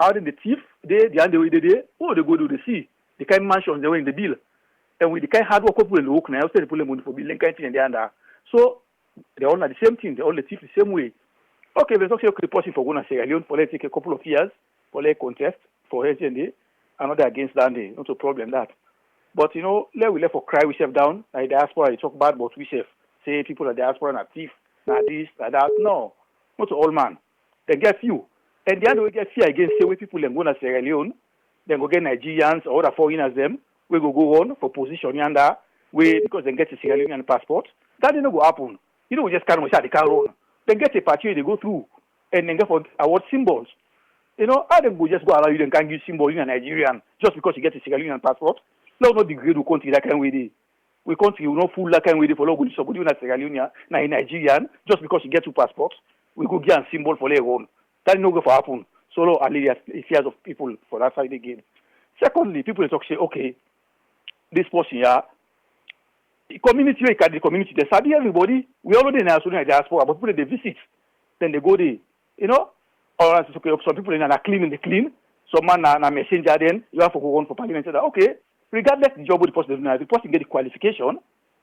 Out in the thief, the other way they go to the sea. The kind of mansions they were in the bill. And with the kind of hard work people in the work now, the people money for building kind of thing and the other. So they all are the same thing, they all the thief the same way. Okay, there's also a reporting for going to Sierra Leone for let's take a couple of years for a contest for HND, another against that day. Not a problem that. But let we let for cry we self down, like diaspora, they talk bad about we self. Say people are diaspora not thief, not this, not that. No. Not all man. They get few. And the other way get fear against say we people then go to Sierra Leone, then go get Nigerians or other foreigners them, we go on for position yonder, we because they get a Sierra Leonean passport. That didn't go happen. We just can't shut the car on. They get a party they go through and then get for award symbols. How them go just go allow you then can't give symbol in a Nigerian just because you get a Sierra Leonean passport. No, not degrade the country that kind of way. We country will not fool that kind of way for no somebody in a Sierra Leone, na a Nigerian, just because you get 2 passports. We go get a symbol for their own. That no go for happen. So alleviate the fears of people for that side again. Secondly, people talk say, okay, this person here, the community, they sabi everybody. We already in the diaspora, but people they visit, then they go there. Or okay, some people are clean, they clean. Some man na messenger then you have to go on for parliament. Okay, regardless the job of the person, the person get the qualification,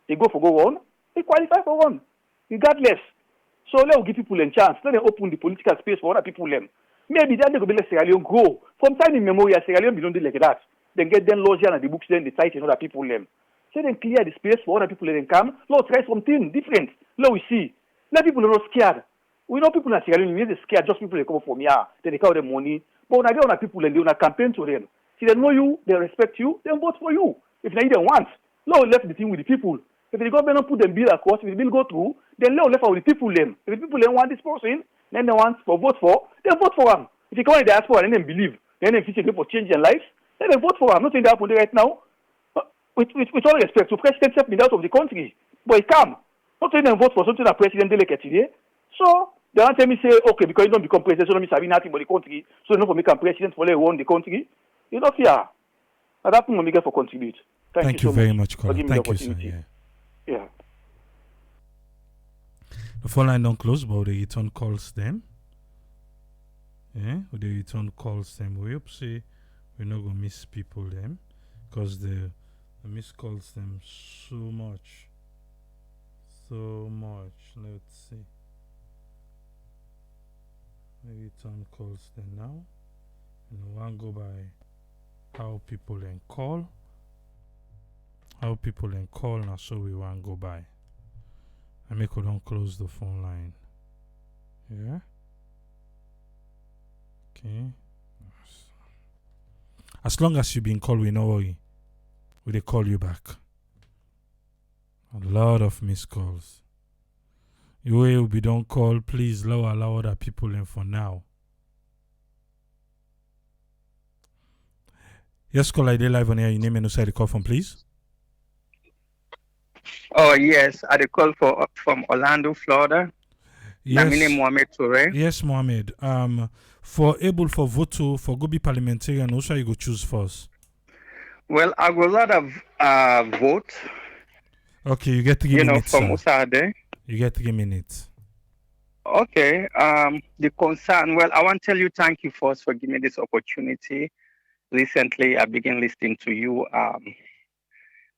they go for go on, they qualify for one, regardless. So let's give people a chance. Let them open the political space for other people. Maybe then they go let Sierra Leone grow. From time in memory, Sierra Leone don't do like that. Then get them laws and the books, then they cite other people. So then clear the space for other people. Then come. Lord, try something different. Let we see. Let people not scared. We know people in Sierra Leone, we need scared. Just people they come from here. Then they call them money. But when I get on people and they want to campaign to them. See, they know you, they respect you, then vote for you. If they don't want, Lord left the thing with the people. If the government don't put them bill across, if the bill go through, then let left with the people them. If the people them want this person, then they want for vote for, then vote for them. If you come in the diaspora and then believe, then they feel for change their lives, then they vote for them. Not saying that happening right now. With all respect, to president have been out of the country, but he come. Not saying they vote for something that president delegate today. So they want to tell me say, okay, because you don't become president, so don't mean nothing about the country, so you don't become president for they run the country. You don't fear. And that thing will make for contribute. Thank you very much, Colin. Thank you, sir. Yeah. The phone line don't close, but the return calls them. Yeah, the return calls them. We hope say we're not gonna miss people them, because the miss calls them so much. Let's see. The return calls them now. One go by how people then call. How people then call now, so we want go by. I make we don't close the phone line. Yeah. Okay. As long as you've been called, we no worry. We they call you back. A lot of missed calls. You will be don't call, please allow other people in for now. Yes, call ID live on here. Your name and who the call from, please. Oh yes, I call from Orlando, Florida. Yes. My name Mohamed Toure. Yes, Mohamed. For able for vote for go be parliamentarian, who shall you go choose first? Well, I would rather vote. Okay, you get 3 minutes. From Usade. You get 3 minutes. Okay. The concern. Well, I want to tell you thank you first for giving me this opportunity. Recently, I began listening to you.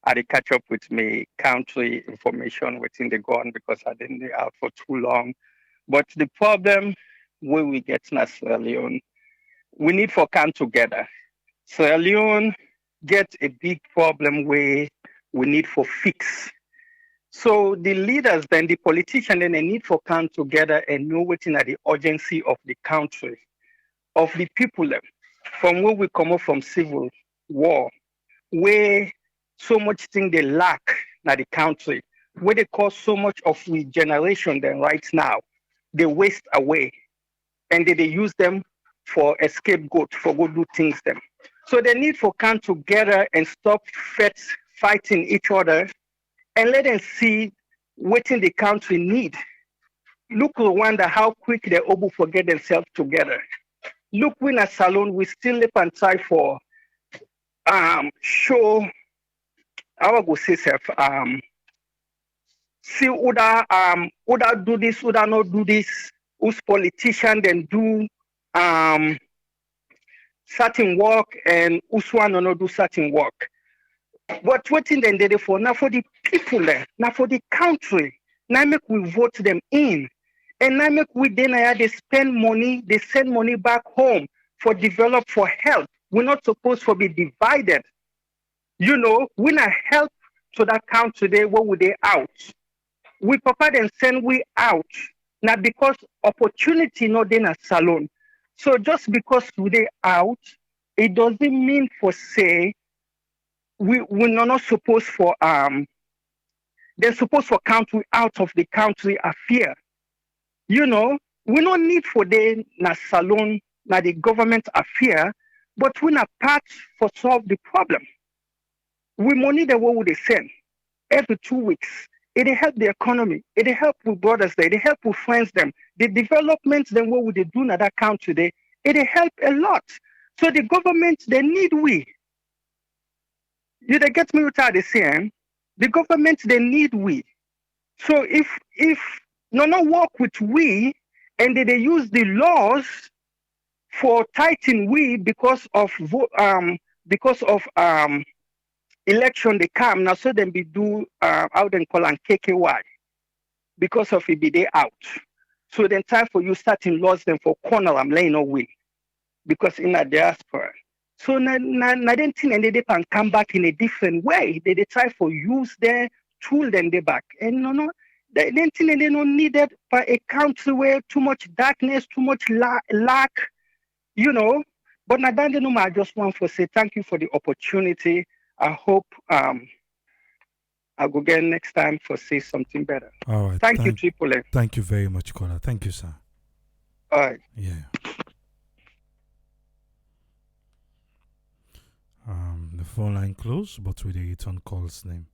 I did catch up with me country information within the gun because I didn't be out for too long. But the problem where we get in Sierra Leone, we need for come together. Sierra Leone get a big problem where we need for fix. So the leaders, then the politicians, then they need for come together and know what's at the urgency of the country, of the people them, from where we come up from civil war, where so much thing they lack in the country, where they cause so much of we generation then right now, they waste away and they use them for a scapegoat for go do things them. So they need for come together and stop fighting each other and let them see what in the country need. Look Rwanda, how quick they're able to get themselves together. Look, we in a salon, we still live and try for show our go say self see Uda do this, Uda not do this, who's politician then do um certain work and who's one not do certain work. But what in then they for now for the people there, now for the country, now make we vote them in. And now make we then they spend money, they send money back home for develop for health. We're not supposed to be divided. You know, we not help to that country there where would they out. We papa then send we out. Now because opportunity not in a salon. So just because we they out, it doesn't mean for say we're not supposed for they're supposed for country out of the country affair. You know, we don't need for them na salon na the government affair, but we're not part for solve the problem. We money the what would they send every 2 weeks. It help the economy. It help with brothers there. It help with friends them. The developments then what would they do in that country there? It help a lot. So the government they need we. You they get me what I say? The government they need we. So if no work with we and they use the laws for tightening we because of election they come now so then be do how they call and KKY because of it be they out. So then time for you starting laws then for corner I'm laying away because in a diaspora. So na then thing and they can come back in a different way. They try for use their tool then they back. And no they then thing and they don't need that by a country where too much darkness, too much lack, you know. But na then no I just want to say thank you for the opportunity. I hope I'll go again next time for say something better. All right. Thank you, Triple A. Thank you very much, caller. Thank you, sir. All right. Yeah. The phone line closed, but with the return calls name.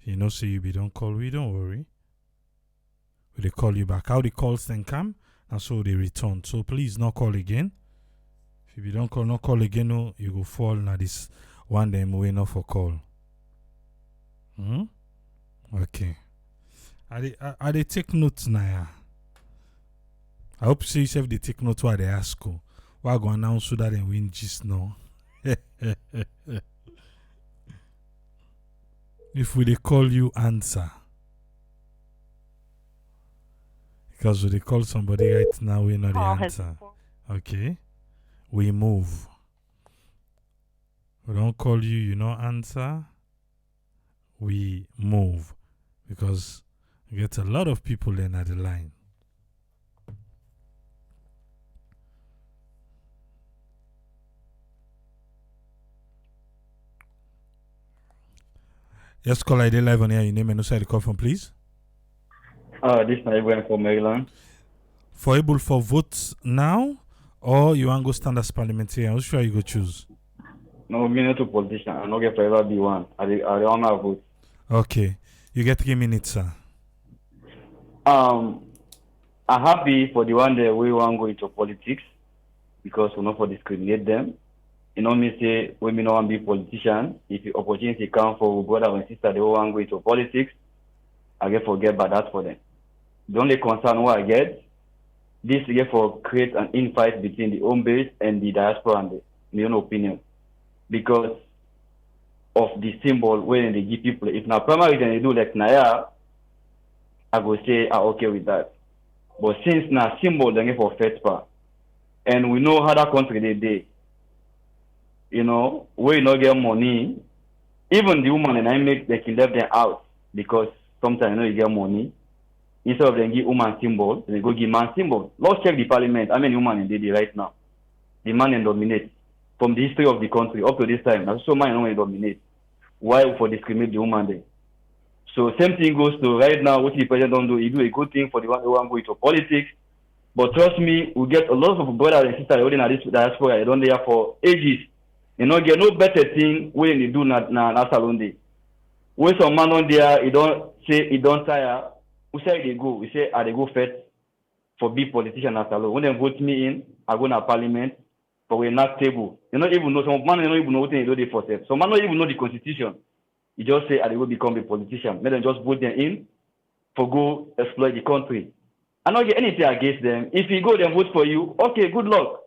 You know, say you be don't call, we don't worry. We they call you back. How the calls then come, and so they return. So please, not call again. If you don't call, not call again, no, you go fall now this one day we not for call. Okay. I they take notes now. I hope you say if they take notes while they ask you. Why go announce so that they win just now? If we they call you, answer. Because we they call somebody right now, we know the answer. Okay. We move. We don't call you, you know answer. We move. Because we get a lot of people in at the line. Yes, call ID live on here. Your name and also the call from, please. This is Ibrahim from Maryland. For able for votes now, or you want to go stand as parliamentarian? Which one you go choose? No, me not a politician. I'm not going to forever be one. I don't have vote. Okay. You get 3 minutes, sir. I'm happy for the one that we want to go into politics because we not for discriminate them. You know me say when me no want be politician, if the opportunity come for brother and sister they want to go into politics, I get forget about that for them. The only concern what I get, this therefore create an infight between the home base and the diaspora and the own opinion. Because of the symbol when they give people. If now primary then they do like Naya, I go say I'm okay with that. But since now symbol they give for first part, and we know how that country they, you know, where you not get money, even the woman and I make they can left them out because sometimes you know you get money. Instead of them give woman symbol, they go give man symbol. Let's check the parliament. How many women in right now? The man and dominate from the history of the country up to this time. Now so man only dominate. Why for discriminate the woman there? So same thing goes to right now. What the president don't do, he do a good thing for the one who want to go into politics. But trust me, we get a lot of brothers and sisters holding at this diaspora. They don't there for ages. You know, get no better thing when they do na salon day. When some man on there, he don't say he don't tire. We say they go. We say they go first for big politician at salon. When they vote me in, I go to parliament for we not table. You don't even know some man. You don't even know what they do for self. Some man don't even know the constitution. You just say they will become a politician. Let them just vote them in for go exploit the country. I don't get anything against them. If you go, then vote for you. Okay, good luck.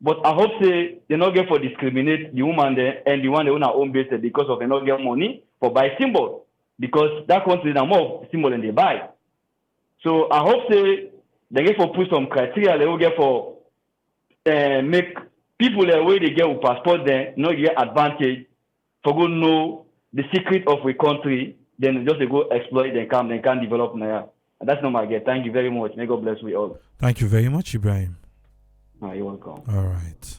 But I hope say they not get for discriminate the woman there and the one they own our own base because of they not get money for buy symbol. Because that country is more symbol than they buy. So I hope say they get for put some criteria they will get for make people the way they get with passport then not get advantage for go know the secret of a country, then just they go exploit, they can develop now. And that's not my get. Thank you very much. May God bless we all. Thank you very much, Ibrahim. You're welcome. All right.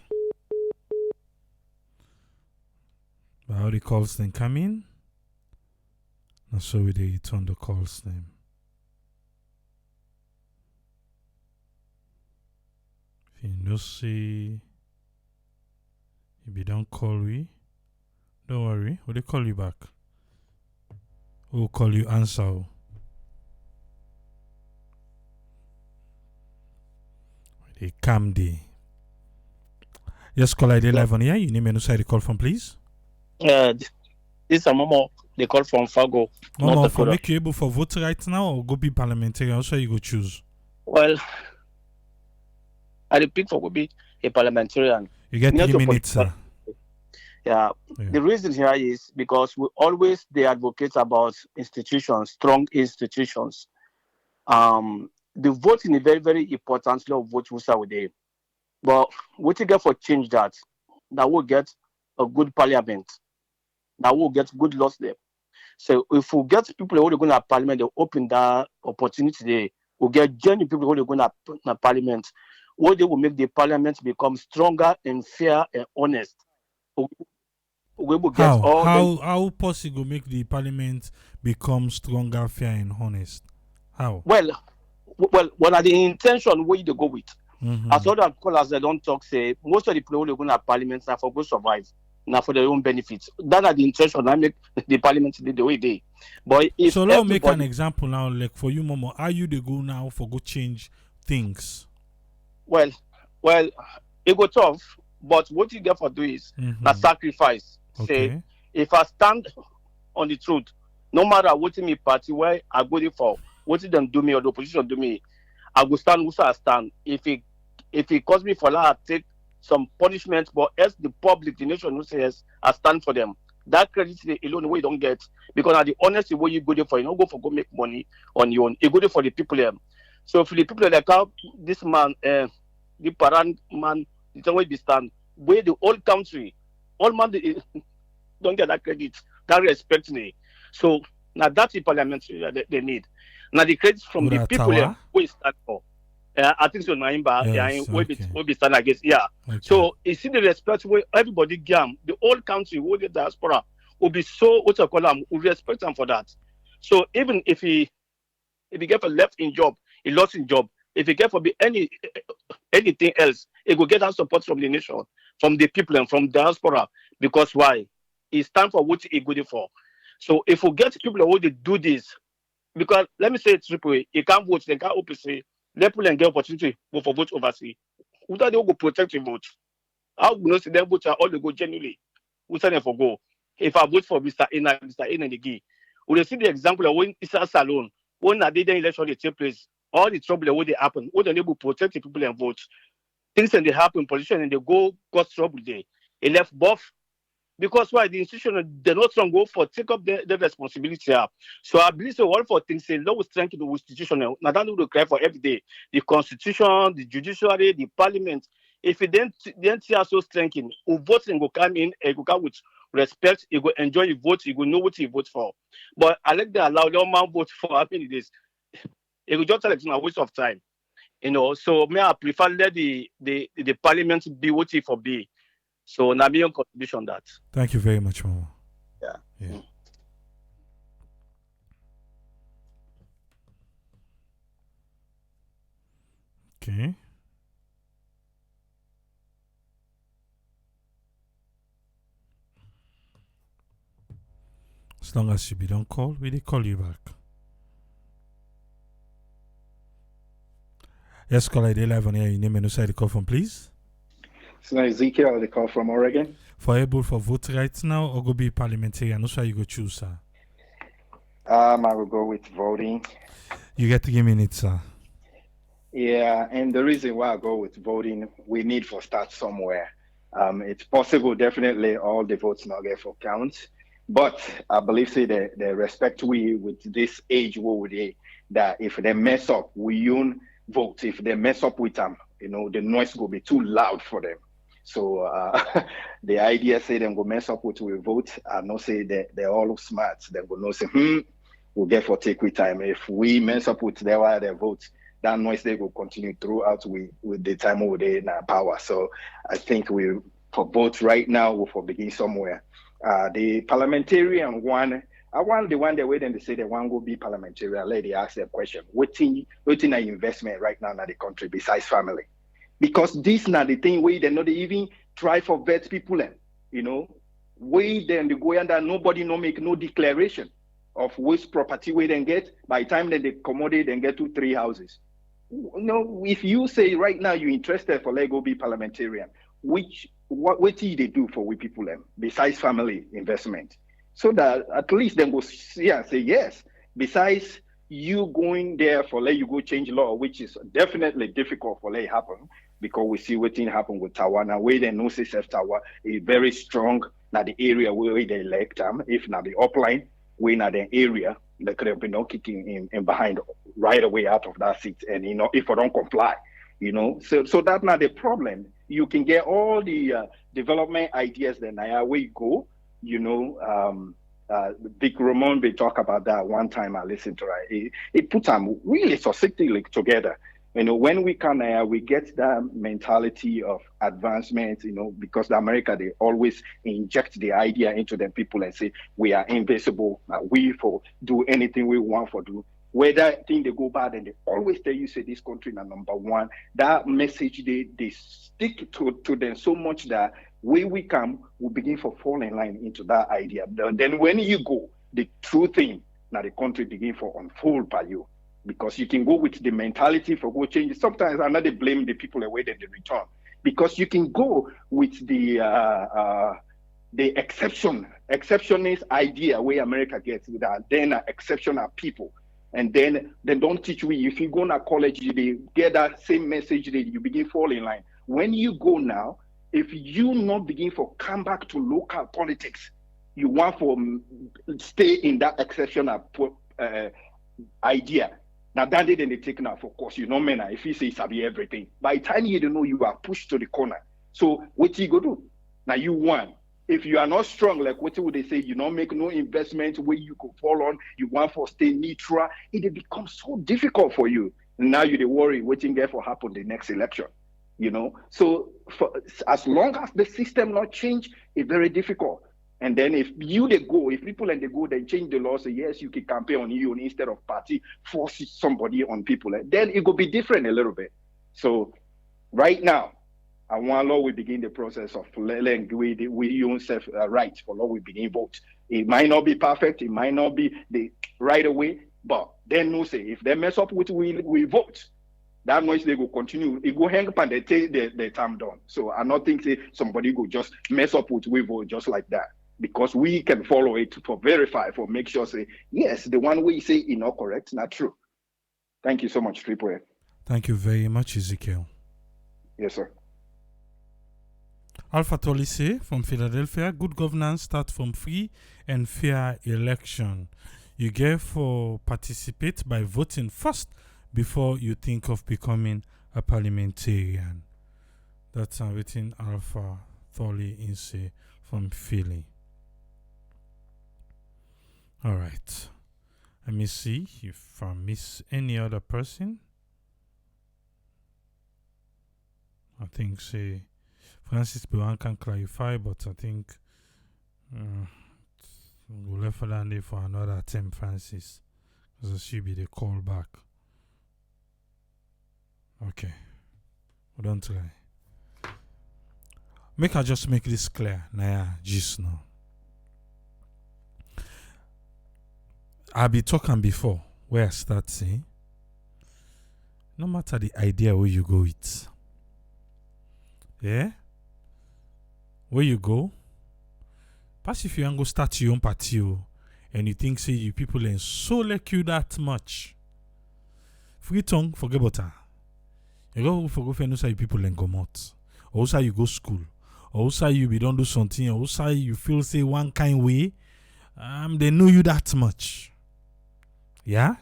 How the calls then come in? Now so we return the calls then. If you no see, if you don't call we, don't worry, we'll call you back. We'll call you answer. A calm day. Yes, call ID live on here. You name and side the call from, please. This is a Momo. They call from Fago. Momo, for make you able for vote right now or go be parliamentarian? Also, you go choose. Well, I repeat for go be a parliamentarian. You get 3 minutes, sir. Yeah. The reason here is because we always they advocate about institutions, strong institutions. The voting is very, very important. Law vote who's with them. But what you get for change that will get a good parliament, that will get good laws there. So if we get people who are going to parliament, they open that opportunity there. We get genuine people who are going to parliament, where they will make the parliament become stronger and fair and honest. We will get how possible make the parliament become stronger, fair, and honest? How? Well, what are the intention where they go with? As other callers they don't talk, say most of the people who are going to parliament are for go survive, now for their own benefits. That are the intention. I make the parliament the way they. But if so, let's make an example now. Like for you, Momo, are you the go now for go change things? Well, it go tough. But what you get for do is a sacrifice. Okay. Say if I stand on the truth, no matter what me party where I go there for, what them do me or the opposition do me, I will stand who I stand. If it cost me for that, I take some punishment, but as the public, the nation who says I stand for them. That credit alone way you don't get because at the honesty way you go there for, you don't go for go make money on your own. You go there for the people there. So for the people like how this man, the parent man, the way we stand, where the whole country, all man don't get that credit, that respect me. So now that's the parliament they need. Now the credit from the people here we stand for. I think so. Yes, we be stand against. Yeah. Okay. So you see the respect where everybody gam, the whole country, where the diaspora will be so what you call them, we respect them for that. So even if he get a left in job, he lost in job. If he get for be anything else, he will get that support from the nation, from the people and from diaspora. Because why? It's time for what he good for. So if we get people who they do this, because let me say it triple way, you can't vote, they can't open say, let people get opportunity go for vote overseas. Who they go protect your vote? How we not see them vote all they go genuinely? Who say them for go? If I vote for Mr. Ina and the Gee, we see the example of when Issa Salon, when I did the election they take place, all the trouble that would happen, would enable protect the people and vote. Things that they happen, politicians and they go cause trouble there. It left both because why the institution they're not strong go for take up the responsibility up. So I believe so all for things say law strengthen the institution now that will cry for every day. The constitution, the judiciary, the parliament. If it then see us so strengthened, who votes and go come in and go come with respect, you go enjoy your vote, you go know what you vote for. But I like to allow your man vote for how many days. It will just like a waste of time. So may I prefer let the parliament be what it for be. So now be your contribution that. Thank you very much, Mama. Yeah. Yeah. Okay. As long as you be don't call, we will call you back. Yes, caller, they live on here. Your name and who the call from, please. So Ezekiel, the call from Oregon. For able for vote right now or go be parliamentarian, that's why you go choose, sir. I will go with voting. You get 3 minutes, sir. Yeah, and the reason why I go with voting, we need for start somewhere. It's possible, definitely, all the votes not get for count. But I believe, say, the respect we with this age, that if they mess up, we own vote. If they mess up with them, the noise will be too loud for them. So the idea say them go mess up with we vote. I know say they're all smart. They go no say, we'll get for take with time. If we mess up with their votes, that noise they will continue throughout with the time over there in our power. So I think we for vote right now we for begin somewhere. The parliamentarian one, I want the one that wait and they say they want to be parliamentarian. Let they ask that question. Waiting an investment right now in the country besides family. Because this now the thing where they not even try for vet people and way then they go under nobody no make no declaration of which property we then get by the time that they commodity then get 2-3 houses. If you say right now you're interested for Lego be parliamentarian, what do they do for we people besides family investment? So that at least then go see and say yes. Besides you going there for let you go change law, which is definitely difficult for let it happen. Because we see what thing happen with Tawa. Now, where they know self Tawa is very strong. Now the area where they elect them, if not the upline, we not the area that could have been not kicking in behind right away out of that seat. And if I don't comply, so that's not the problem. You can get all the development ideas then where you go. Big Ramon they talk about that one time I listened to it. It put them really succinctly together. When we can, we get that mentality of advancement, because the America, they always inject the idea into the people and say, we are invincible, we for do anything we want for do. Whether thing they go bad and they always tell you, say this country is number one, that message, they stick to them so much that when we come, we begin for fall in line into that idea. Then when you go, the true thing, now the country begin for unfold by you. Because you can go with the mentality for go change. Sometimes I'm not they blame the people away that they return. Because you can go with the exceptionist idea where America gets that then exceptional people. And then they don't teach you. If you go to college, they get that same message that you begin fall in line. When you go now, if you not begin for come back to local politics, you want for stay in that exceptional idea. Now that day then they take now for course, man, if you say sabi everything, by the time you don't know you are pushed to the corner. So what you go do? Now you won. If you are not strong, like what would they say, you don't make no investment where you could fall on, you want for stay neutral, it becomes so difficult for you. Now you they worry waiting there for happen the next election. So as long as the system not change, it's very difficult. And then if people and they go, they change the law, say, yes, you can campaign on you instead of party, force somebody on people, then it will be different a little bit. So right now, I want law we begin the process of letting we own self rights for law we begin vote. It might not be perfect, it might not be the right away, but then no say, if they mess up with we vote, that noise they go continue. It go hang up and they take the time down. So I not think say somebody go just mess up with we vote just like that. Because we can follow it for verify, for make sure say, yes, the one we say is not correct, not true. Thank you so much, Triple A. Thank you very much, Ezekiel. Yes, sir. Alpha Tolise from Philadelphia. Good governance starts from free and fair election. You get for participate by voting first before you think of becoming a parliamentarian. That's written Alpha Tolise from Philly. All right. Let me see if I miss any other person. I think say Francis Bewan can clarify, but I think we'll left for that day for another attempt, Francis. Because it should be the call back. Okay. We don't try. I just make this clear. Naya, just now. I be talking before where I start saying, no matter the idea where you go with, yeah, where you go, pass if you want go start your own party and you think say you people ain't so like you that much, free tongue forget about her. You go for no say you people ain't come out, or say you go school, or say you be don't do something, or say you feel say one kind way, they know you that much. Yeah?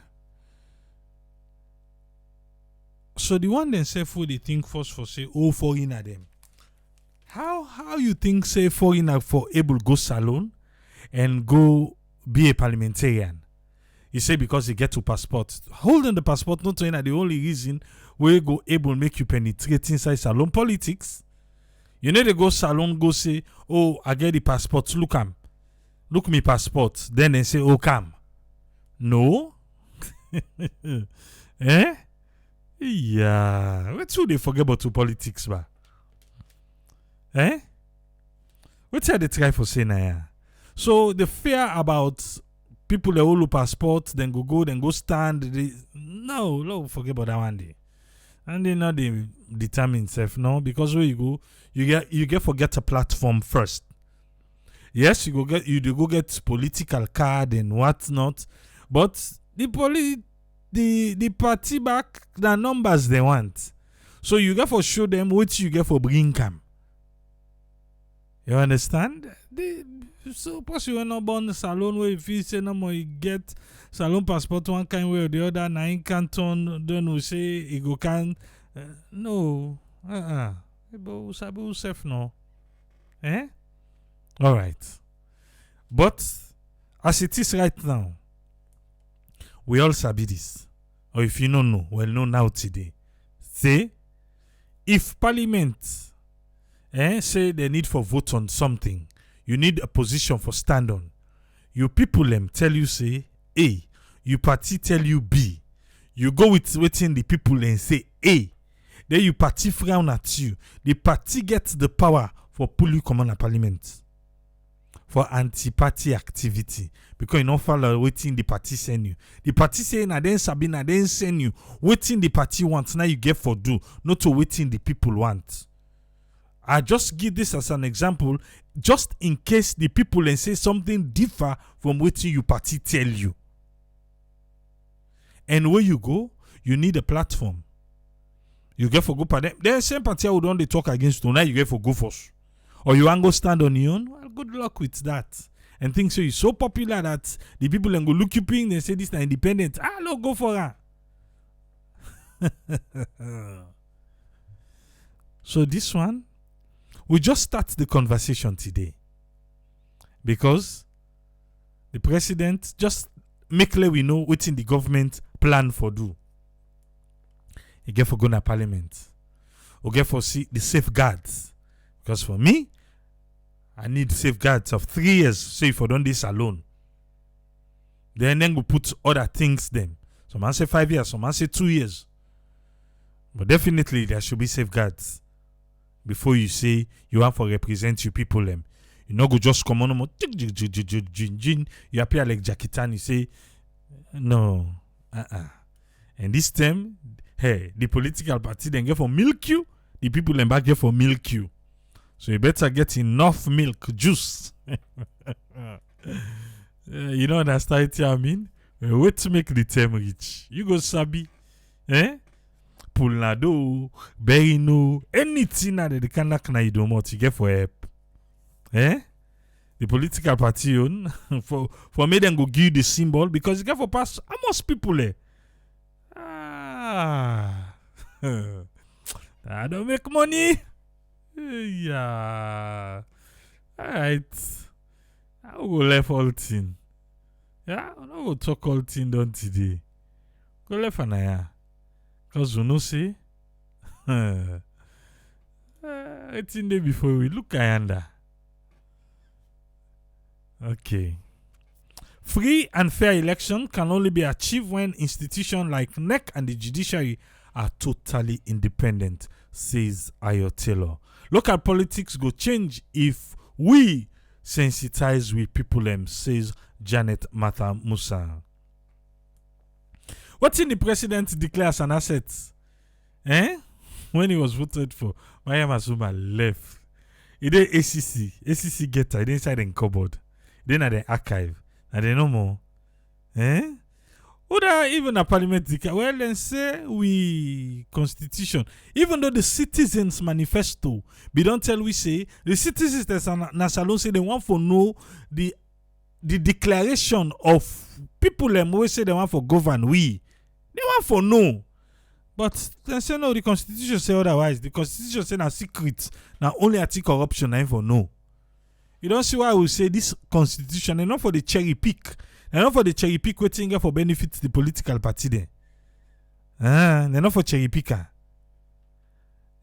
So the one themselves who they think first for say, oh, foreigner them. How you think say foreigner for able go salon and go be a parliamentarian? You say because you get to passport. Holding the passport not only the only reason where you go able make you penetrate inside salon politics. You know they go salon go say, oh, I get the passport, look me passport. Then they say, oh, come. No? Eh? Yeah. What's who they forget about to politics, ba? Eh? What's how they try for saying now? So the fear about people that hold passport, then go stand. No, forget about that one day. And they not they determine self, no, because where you go, you get forget a platform first. Yes, you go get political card and whatnot, but the party back the numbers they want. So you get for show them what you get for bring them. You understand? So plus you are not born salon where if you say no more you get salon passport one kind way or the other, nine canton don't say you go can no. But sabu self no. Eh? Alright. But as it is right now, we all sabi this. Or if you don't know, well know now today. Say if parliament say they need for vote on something, you need a position for stand on. You people them tell you say A, you party tell you B. You go with waiting the people and say A. Then you party frown at you. The party gets the power for pull you come on a parliament. For anti-party activity. Because you don't follow waiting the party send you. The party saying I then Sabina then send you. Waiting the party wants, now you get for do. Not to waiting the people want. I just give this as an example, just in case the people and say something differ from what you party tell you. And where you go, you need a platform. You get for go for them. There's same party who don't they talk against you. Now you get for go first. Or you want go stand on your own. Well, good luck with that. And think so you're so popular that the people and go look you in and say this is independent. Look, go for her. So this one, we just start the conversation today. Because the president just make clear we know what's in the government plan for do. You get for go to parliament. Or get for see the safeguards. Because for me, I need safeguards of 3 years. Say if I don't this alone. Then we put other things then. Some man say 5 years, some man say 2 years. But definitely there should be safeguards. Before you say you want to represent you people them. You know go just come on you appear like Jakitan, you say no. And this time, hey, the political party then get for milk you, the people then back get for milk you. So you better get enough milk juice. You know understand what I mean? Wait to make the term rich. You go sabi. Eh? Pulnado, Berino, anything that the Kanak na idomo to get for help. Eh? The political party own for me them go give you the symbol because you get for pass almost people Ah, I don't make money. Yeah. Alright. I will go left all thing. Yeah, I will talk all thing done today. Go left and yeah. Cause you know say it's in there before we look ayanda. Okay. Free and fair election can only be achieved when institutions like NEC and the judiciary are totally independent, says Ayo Taylor. Local politics go change if we sensitize with people, says Janet Mata Musa. What in the president declares an asset? When he was voted for, Maya Masuma left. He did ACC getter, he did inside the cupboard. Then at the archive. And they no more. Or even a parliament declare, well, then say we constitution. Even though the citizens manifesto, we don't tell we say, the citizens that Salon say they want for know the declaration of people them always say they want for govern we. They want for know. But they say no, the constitution say otherwise. The constitution say na secret. Now only anti-corruption na for no. You don't see why I will say this constitution, and not for the cherry pick. And not for the cherry pick waiting for benefits the political party there. They're not for cherry picker.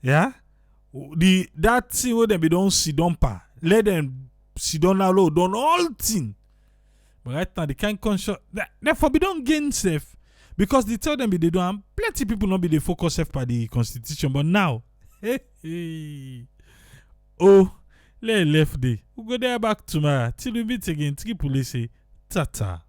Yeah? That thing where they don't sit down pa. Let them sit down now low, done all thing. But right now, they can't conscious. Therefore, we don't gain safe. Because they tell them they don't have plenty people not be the focus by the constitution. But now, oh, left day. We go there back tomorrow. Till we meet again. Three police say, tata.